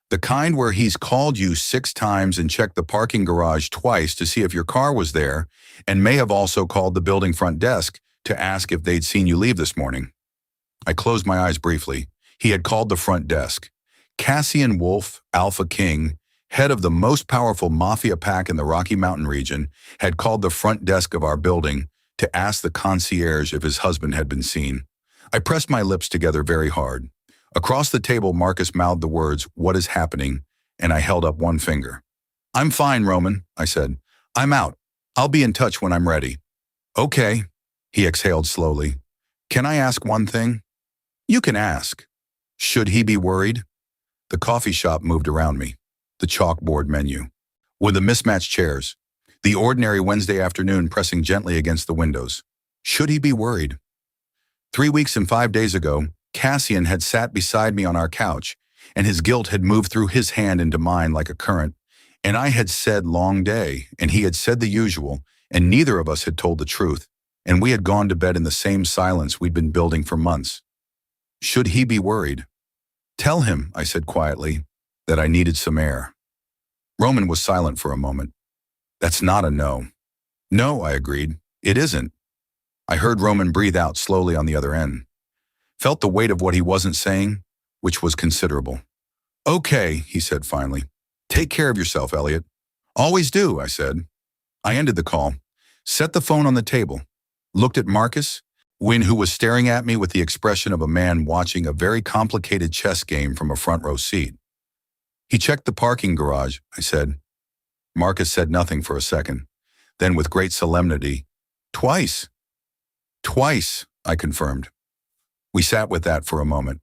The kind where he's called you 6 times and checked the parking garage twice to see if your car was there, and may have also called the building front desk to ask if they'd seen you leave this morning. I closed my eyes briefly. He had called the front desk. Cassian Wolfe, Alpha King, head of the most powerful Mafia pack in the Rocky Mountain region, had called the front desk of our building to ask the concierge if his husband had been seen. I pressed my lips together very hard. Across the table, Marcus mouthed the words, "What is happening?" and I held up one finger. "I'm fine, Roman," I said. "I'm out. I'll be in touch when I'm ready." "Okay," he exhaled slowly. "Can I ask one thing?" "You can ask." "Should he be worried?" The coffee shop moved around me. The chalkboard menu, with the mismatched chairs, the ordinary Wednesday afternoon pressing gently against the windows. Should he be worried? 3 weeks and 5 days ago, Cassian had sat beside me on our couch, and his guilt had moved through his hand into mine like a current, and I had said long day, and he had said the usual, and neither of us had told the truth, and we had gone to bed in the same silence we'd been building for months. Should he be worried? "Tell him," I said quietly, "that I needed some air." Roman was silent for a moment. "That's not a no." "No," I agreed. "It isn't." I heard Roman breathe out slowly on the other end. Felt the weight of what he wasn't saying, which was considerable. "Okay," he said finally. "Take care of yourself, Elliot." "Always do," I said. I ended the call, set the phone on the table, looked at Marcus, who was staring at me with the expression of a man watching a very complicated chess game from a front row seat. "He checked the parking garage," I said. Marcus said nothing for a second. Then with great solemnity, "Twice." "Twice," I confirmed. We sat with that for a moment.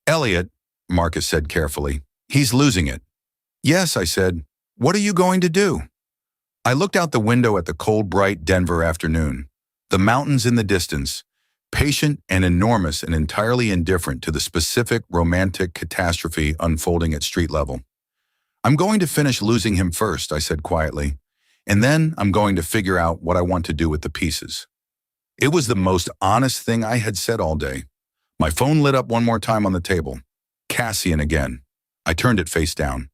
"Elliot," Marcus said carefully, "he's losing it." "Yes," I said. "What are you going to do?" I looked out the window at the cold, bright Denver afternoon, the mountains in the distance, patient and enormous and entirely indifferent to the specific romantic catastrophe unfolding at street level. "I'm going to finish losing him first," I said quietly, "and then I'm going to figure out what I want to do with the pieces." It was the most honest thing I had said all day. My phone lit up one more time on the table. Cassian again. I turned it face down.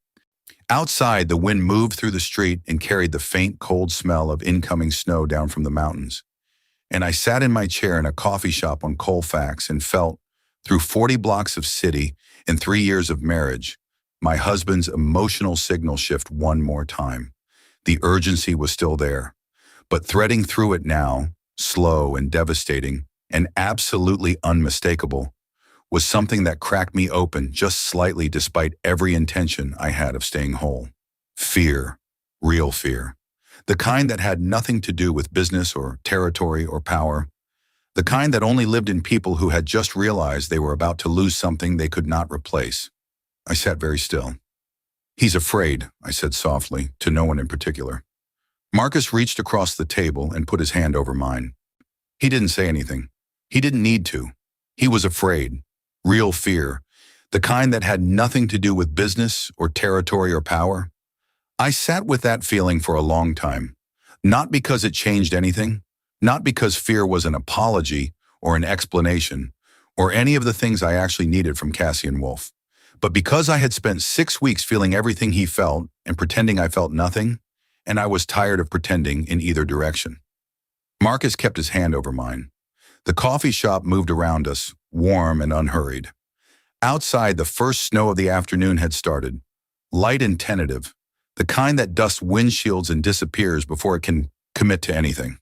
Outside, the wind moved through the street and carried the faint, cold smell of incoming snow down from the mountains. And I sat in my chair in a coffee shop on Colfax and felt, through 40 blocks of city and 3 years of marriage, my husband's emotional signal shift one more time. The urgency was still there, but threading through it now, slow and devastating and absolutely unmistakable, was something that cracked me open just slightly despite every intention I had of staying whole. Fear, real fear. The kind that had nothing to do with business or territory or power. The kind that only lived in people who had just realized they were about to lose something they could not replace. I sat very still. "He's afraid," I said softly, to no one in particular. Marcus reached across the table and put his hand over mine. He didn't say anything. He didn't need to. He was afraid. Real fear. The kind that had nothing to do with business or territory or power. I sat with that feeling for a long time. Not because it changed anything. Not because fear was an apology or an explanation or any of the things I actually needed from Cassian Wolfe. But because I had spent 6 weeks feeling everything he felt and pretending I felt nothing, and I was tired of pretending in either direction. Marcus kept his hand over mine. The coffee shop moved around us, warm and unhurried. Outside, the first snow of the afternoon had started, light and tentative, the kind that dusts windshields and disappears before it can commit to anything.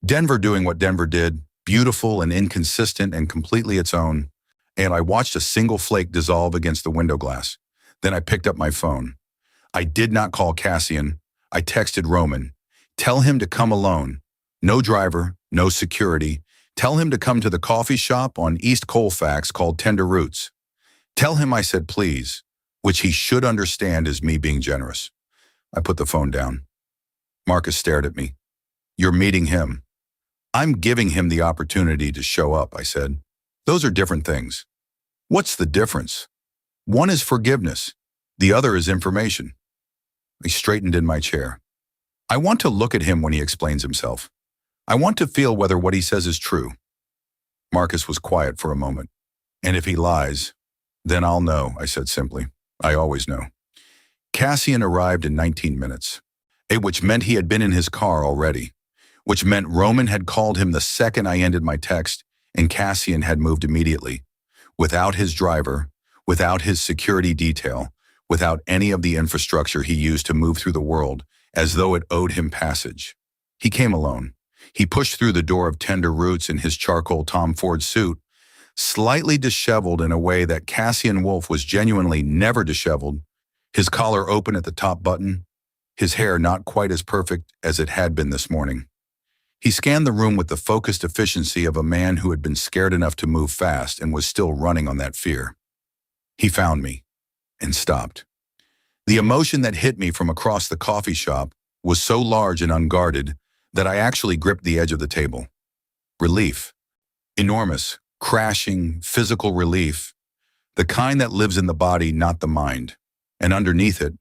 Denver doing what Denver did, beautiful and inconsistent and completely its own, and I watched a single flake dissolve against the window glass. Then I picked up my phone. I did not call Cassian. I texted Roman. Tell him to come alone. No driver, no security. Tell him to come to the coffee shop on East Colfax called Tender Roots. Tell him I said please, which he should understand as me being generous. I put the phone down. Marcus stared at me. You're meeting him. I'm giving him the opportunity to show up, I said. Those are different things. What's the difference? One is forgiveness. The other is information. I straightened in my chair. I want to look at him when he explains himself. I want to feel whether what he says is true. Marcus was quiet for a moment. And if he lies, then I'll know, I said simply. I always know. Cassian arrived in 19 minutes, which meant he had been in his car already, which meant Roman had called him the second I ended my text, and Cassian had moved immediately, without his driver, without his security detail, without any of the infrastructure he used to move through the world, as though it owed him passage. He came alone. He pushed through the door of Tender Roots in his charcoal Tom Ford suit, slightly disheveled in a way that Cassian Wolfe was genuinely never disheveled, his collar open at the top button, his hair not quite as perfect as it had been this morning. He scanned the room with the focused efficiency of a man who had been scared enough to move fast and was still running on that fear. He found me and stopped. The emotion that hit me from across the coffee shop was so large and unguarded that I actually gripped the edge of the table. Relief. Enormous, crashing, physical relief. The kind that lives in the body, not the mind. And underneath it,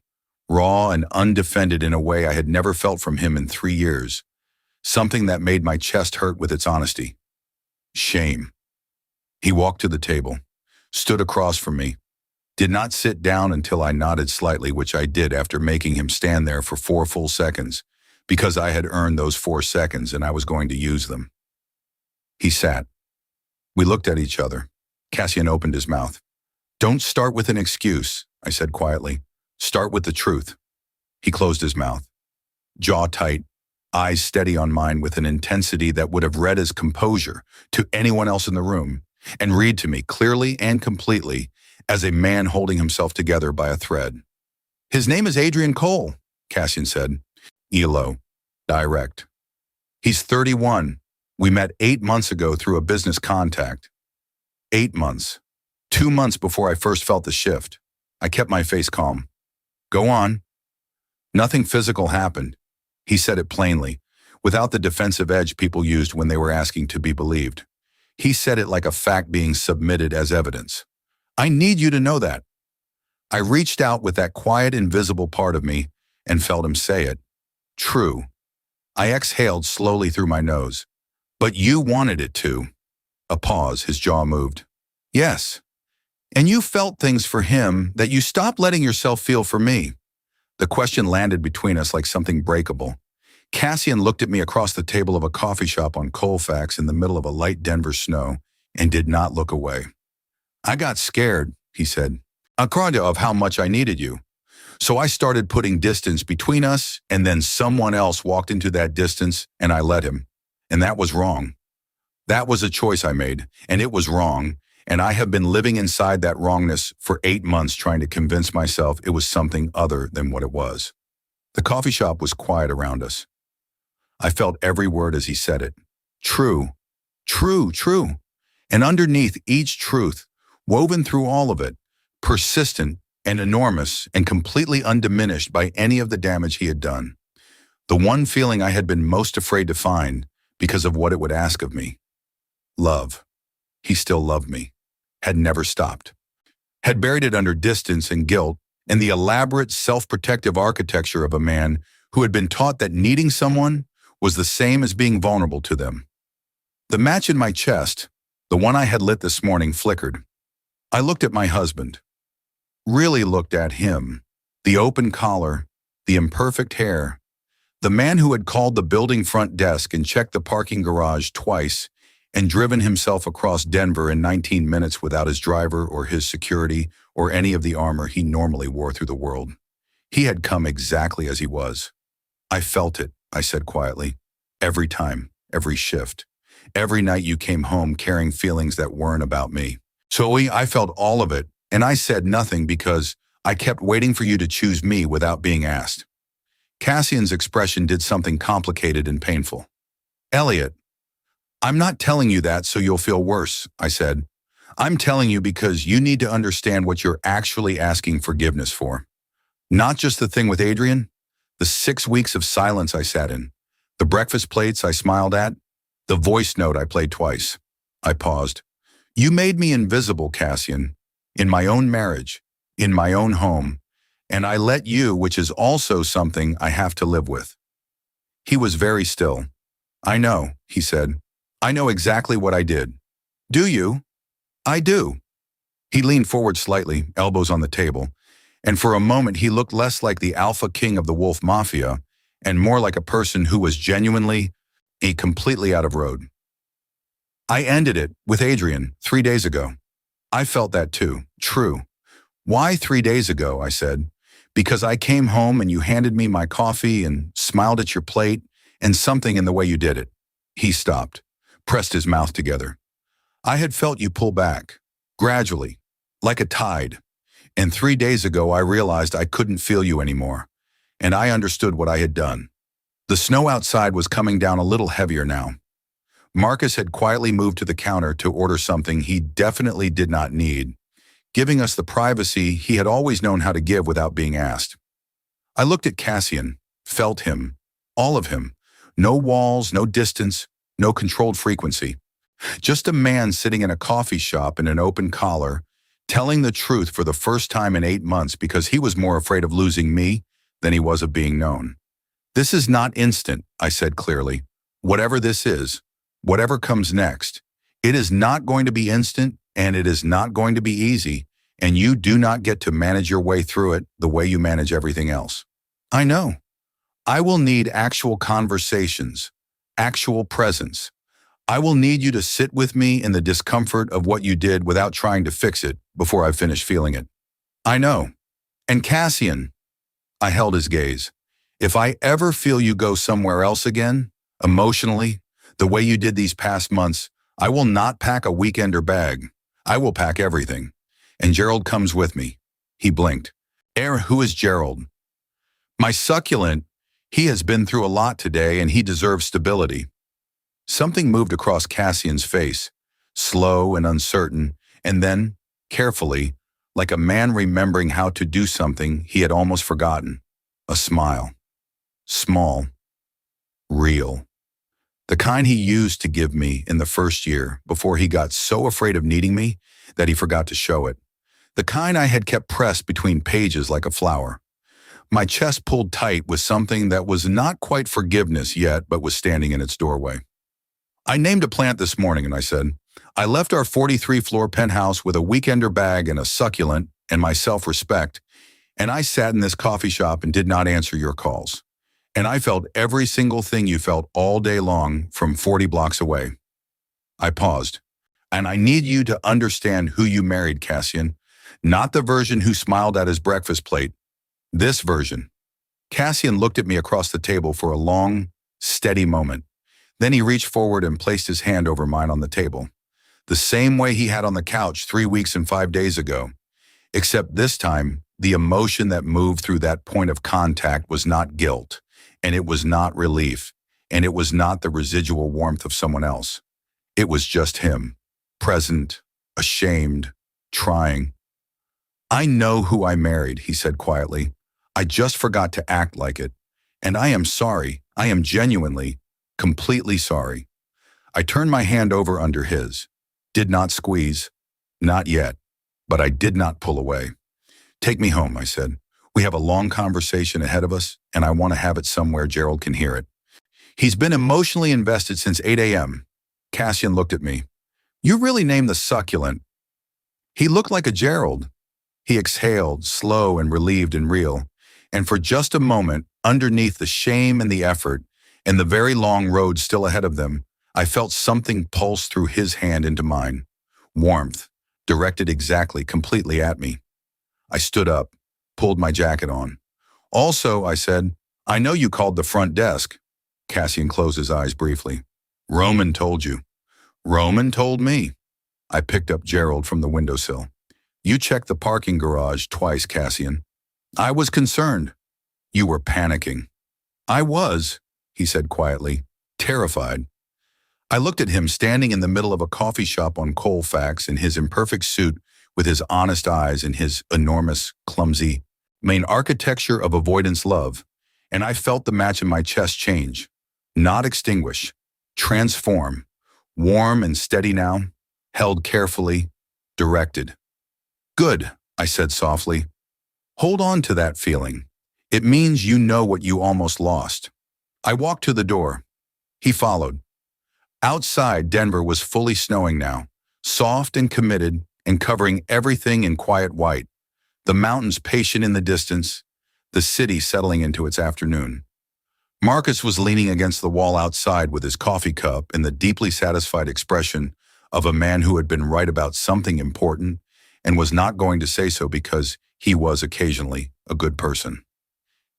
raw and undefended in a way I had never felt from him in 3 years. Something that made my chest hurt with its honesty. Shame. He walked to the table, stood across from me, did not sit down until I nodded slightly, which I did after making him stand there for 4 full seconds, because I had earned those 4 seconds and I was going to use them. He sat. We looked at each other. Cassian opened his mouth. "Don't start with an excuse," I said quietly. "Start with the truth." He closed his mouth. Jaw tight, eyes steady on mine with an intensity that would have read as composure to anyone else in the room, and read to me clearly and completely as a man holding himself together by a thread. "His name is Adrian Cole," Cassian said. ELO. Direct. "He's 31. We met 8 months ago through a business contact." 8 months. 2 months before I first felt the shift. I kept my face calm. "Go on." "Nothing physical happened." He said it plainly, without the defensive edge people used when they were asking to be believed. He said it like a fact being submitted as evidence. "I need you to know that." I reached out with that quiet, invisible part of me and felt him say it. True. I exhaled slowly through my nose. "But you wanted it to." A pause, his jaw moved. "Yes. And you felt things for him that you stopped letting yourself feel for me." The question landed between us like something breakable. Cassian looked at me across the table of a coffee shop on Colfax in the middle of a light Denver snow and did not look away. "I got scared," he said, "according of how much I needed you. So I started putting distance between us, and then someone else walked into that distance and I let him. And that was wrong. That was a choice I made, and it was wrong, and I have been living inside that wrongness for 8 months trying to convince myself it was something other than what it was." The coffee shop was quiet around us. I felt every word as he said it. True, true, true. And underneath each truth, woven through all of it, persistent and enormous and completely undiminished by any of the damage he had done. The one feeling I had been most afraid to find because of what it would ask of me. Love. He still loved me. Had never stopped. Had buried it under distance and guilt and the elaborate self-protective architecture of a man who had been taught that needing someone was the same as being vulnerable to them. The match in my chest, the one I had lit this morning, flickered. I looked at my husband. Really looked at him. The open collar, the imperfect hair, the man who had called the building front desk and checked the parking garage twice and driven himself across Denver in 19 minutes without his driver or his security or any of the armor he normally wore through the world. He had come exactly as he was. "I felt it," I said quietly. "Every time, every shift. Every night you came home carrying feelings that weren't about me. So I felt all of it, and I said nothing because I kept waiting for you to choose me without being asked." Cassian's expression did something complicated and painful. "Elliot, I'm not telling you that so you'll feel worse," I said. "I'm telling you because you need to understand what you're actually asking forgiveness for. Not just the thing with Adrian, the 6 weeks of silence I sat in, the breakfast plates I smiled at, the voice note I played twice." I paused. "You made me invisible, Cassian, in my own marriage, in my own home, and I let you, which is also something I have to live with." He was very still. "I know," he said. "I know exactly what I did." "Do you?" "I do." He leaned forward slightly, elbows on the table, and for a moment he looked less like the alpha king of the Wolfe Mafia and more like a person who was genuinely, completely out of road. "I ended it with Adrian 3 days ago. I felt that too. True. Why 3 days ago, I said. Because I came home and you handed me my coffee and smiled at your plate and something in the way you did it. He stopped, pressed his mouth together. I had felt you pull back, gradually, like a tide. And 3 days ago, I realized I couldn't feel you anymore. And I understood what I had done. The snow outside was coming down a little heavier now. Marcus had quietly moved to the counter to order something he definitely did not need, giving us the privacy he had always known how to give without being asked. I looked at Cassian, felt him, all of him. No walls, no distance, no controlled frequency. Just a man sitting in a coffee shop in an open collar, telling the truth for the first time in 8 months because he was more afraid of losing me than he was of being known. This is not instant, I said clearly. Whatever this is, whatever comes next, it is not going to be instant and it is not going to be easy, and you do not get to manage your way through it the way you manage everything else. I know. I will need actual conversations, actual presence. I will need you to sit with me in the discomfort of what you did without trying to fix it before I finish feeling it. I know. And Cassian, I held his gaze. If I ever feel you go somewhere else again, emotionally, the way you did these past months, I will not pack a weekender bag. I will pack everything. And Gerald comes with me. He blinked. Who is Gerald? My succulent. He has been through a lot today and he deserves stability. Something moved across Cassian's face, slow and uncertain, and then, carefully, like a man remembering how to do something he had almost forgotten. A smile. Small. Real. The kind he used to give me in the first year before he got so afraid of needing me that he forgot to show it. The kind I had kept pressed between pages like a flower. My chest pulled tight with something that was not quite forgiveness yet but was standing in its doorway. I named a plant this morning and I said, I left our 43-floor penthouse with a weekender bag and a succulent and my self-respect, and I sat in this coffee shop and did not answer your calls. And I felt every single thing you felt all day long from 40 blocks away. I paused. And I need you to understand who you married, Cassian. Not the version who smiled at his breakfast plate. This version. Cassian looked at me across the table for a long, steady moment. Then he reached forward and placed his hand over mine on the table. The same way he had on the couch 3 weeks and 5 days ago. Except this time, the emotion that moved through that point of contact was not guilt. And it was not relief, and it was not the residual warmth of someone else. It was just him, present, ashamed, trying. I know who I married, he said quietly. I just forgot to act like it. And I am sorry. I am genuinely, completely sorry. I turned my hand over under his. Did not squeeze. Not yet. But I did not pull away. Take me home, I said. We have a long conversation ahead of us, and I want to have it somewhere Gerald can hear it. He's been emotionally invested since 8 a.m. Cassian looked at me. You really named the succulent. He looked like a Gerald. He exhaled, slow and relieved and real. And for just a moment, underneath the shame and the effort, and the very long road still ahead of them, I felt something pulse through his hand into mine. Warmth, directed exactly, completely at me. I stood up, pulled my jacket on. Also, I said, I know you called the front desk. Cassian closed his eyes briefly. Roman told you. Roman told me. I picked up Gerald from the windowsill. You checked the parking garage twice, Cassian. I was concerned. You were panicking. I was, he said quietly, terrified. I looked at him standing in the middle of a coffee shop on Colfax in his imperfect suit with his honest eyes and his enormous, clumsy, main architecture of avoidance love, and I felt the match in my chest change, not extinguish, transform, warm and steady now, held carefully, directed. Good, I said softly. Hold on to that feeling. It means you know what you almost lost. I walked to the door. He followed. Outside, Denver was fully snowing now, soft and committed and covering everything in quiet white. The mountains patient in the distance, the city settling into its afternoon. Marcus was leaning against the wall outside with his coffee cup and the deeply satisfied expression of a man who had been right about something important and was not going to say so because he was occasionally a good person.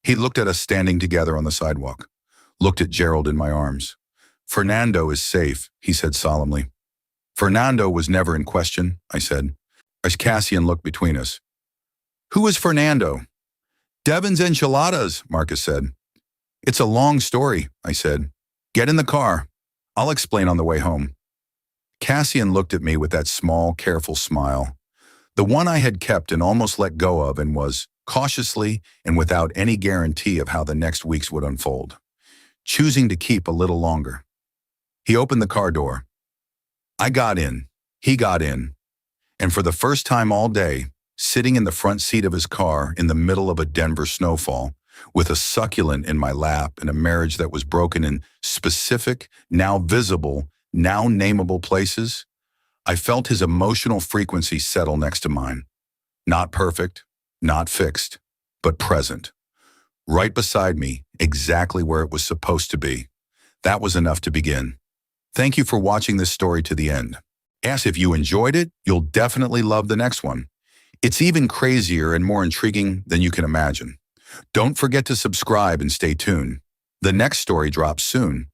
He looked at us standing together on the sidewalk, looked at Gerald in my arms. Fernando is safe, he said solemnly. Fernando was never in question, I said, as Cassian looked between us. Who is Fernando? Devon's enchiladas, Marcus said. It's a long story, I said. Get in the car. I'll explain on the way home. Cassian looked at me with that small, careful smile, the one I had kept and almost let go of, and was, cautiously and without any guarantee of how the next weeks would unfold, choosing to keep a little longer. He opened the car door. I got in, he got in, and for the first time all day, sitting in the front seat of his car in the middle of a Denver snowfall, with a succulent in my lap and a marriage that was broken in specific, now visible, now nameable places, I felt his emotional frequency settle next to mine. Not perfect, not fixed, but present. Right beside me, exactly where it was supposed to be. That was enough to begin. Thank you for watching this story to the end. As if you enjoyed it, you'll definitely love the next one. It's even crazier and more intriguing than you can imagine. Don't forget to subscribe and stay tuned. The next story drops soon.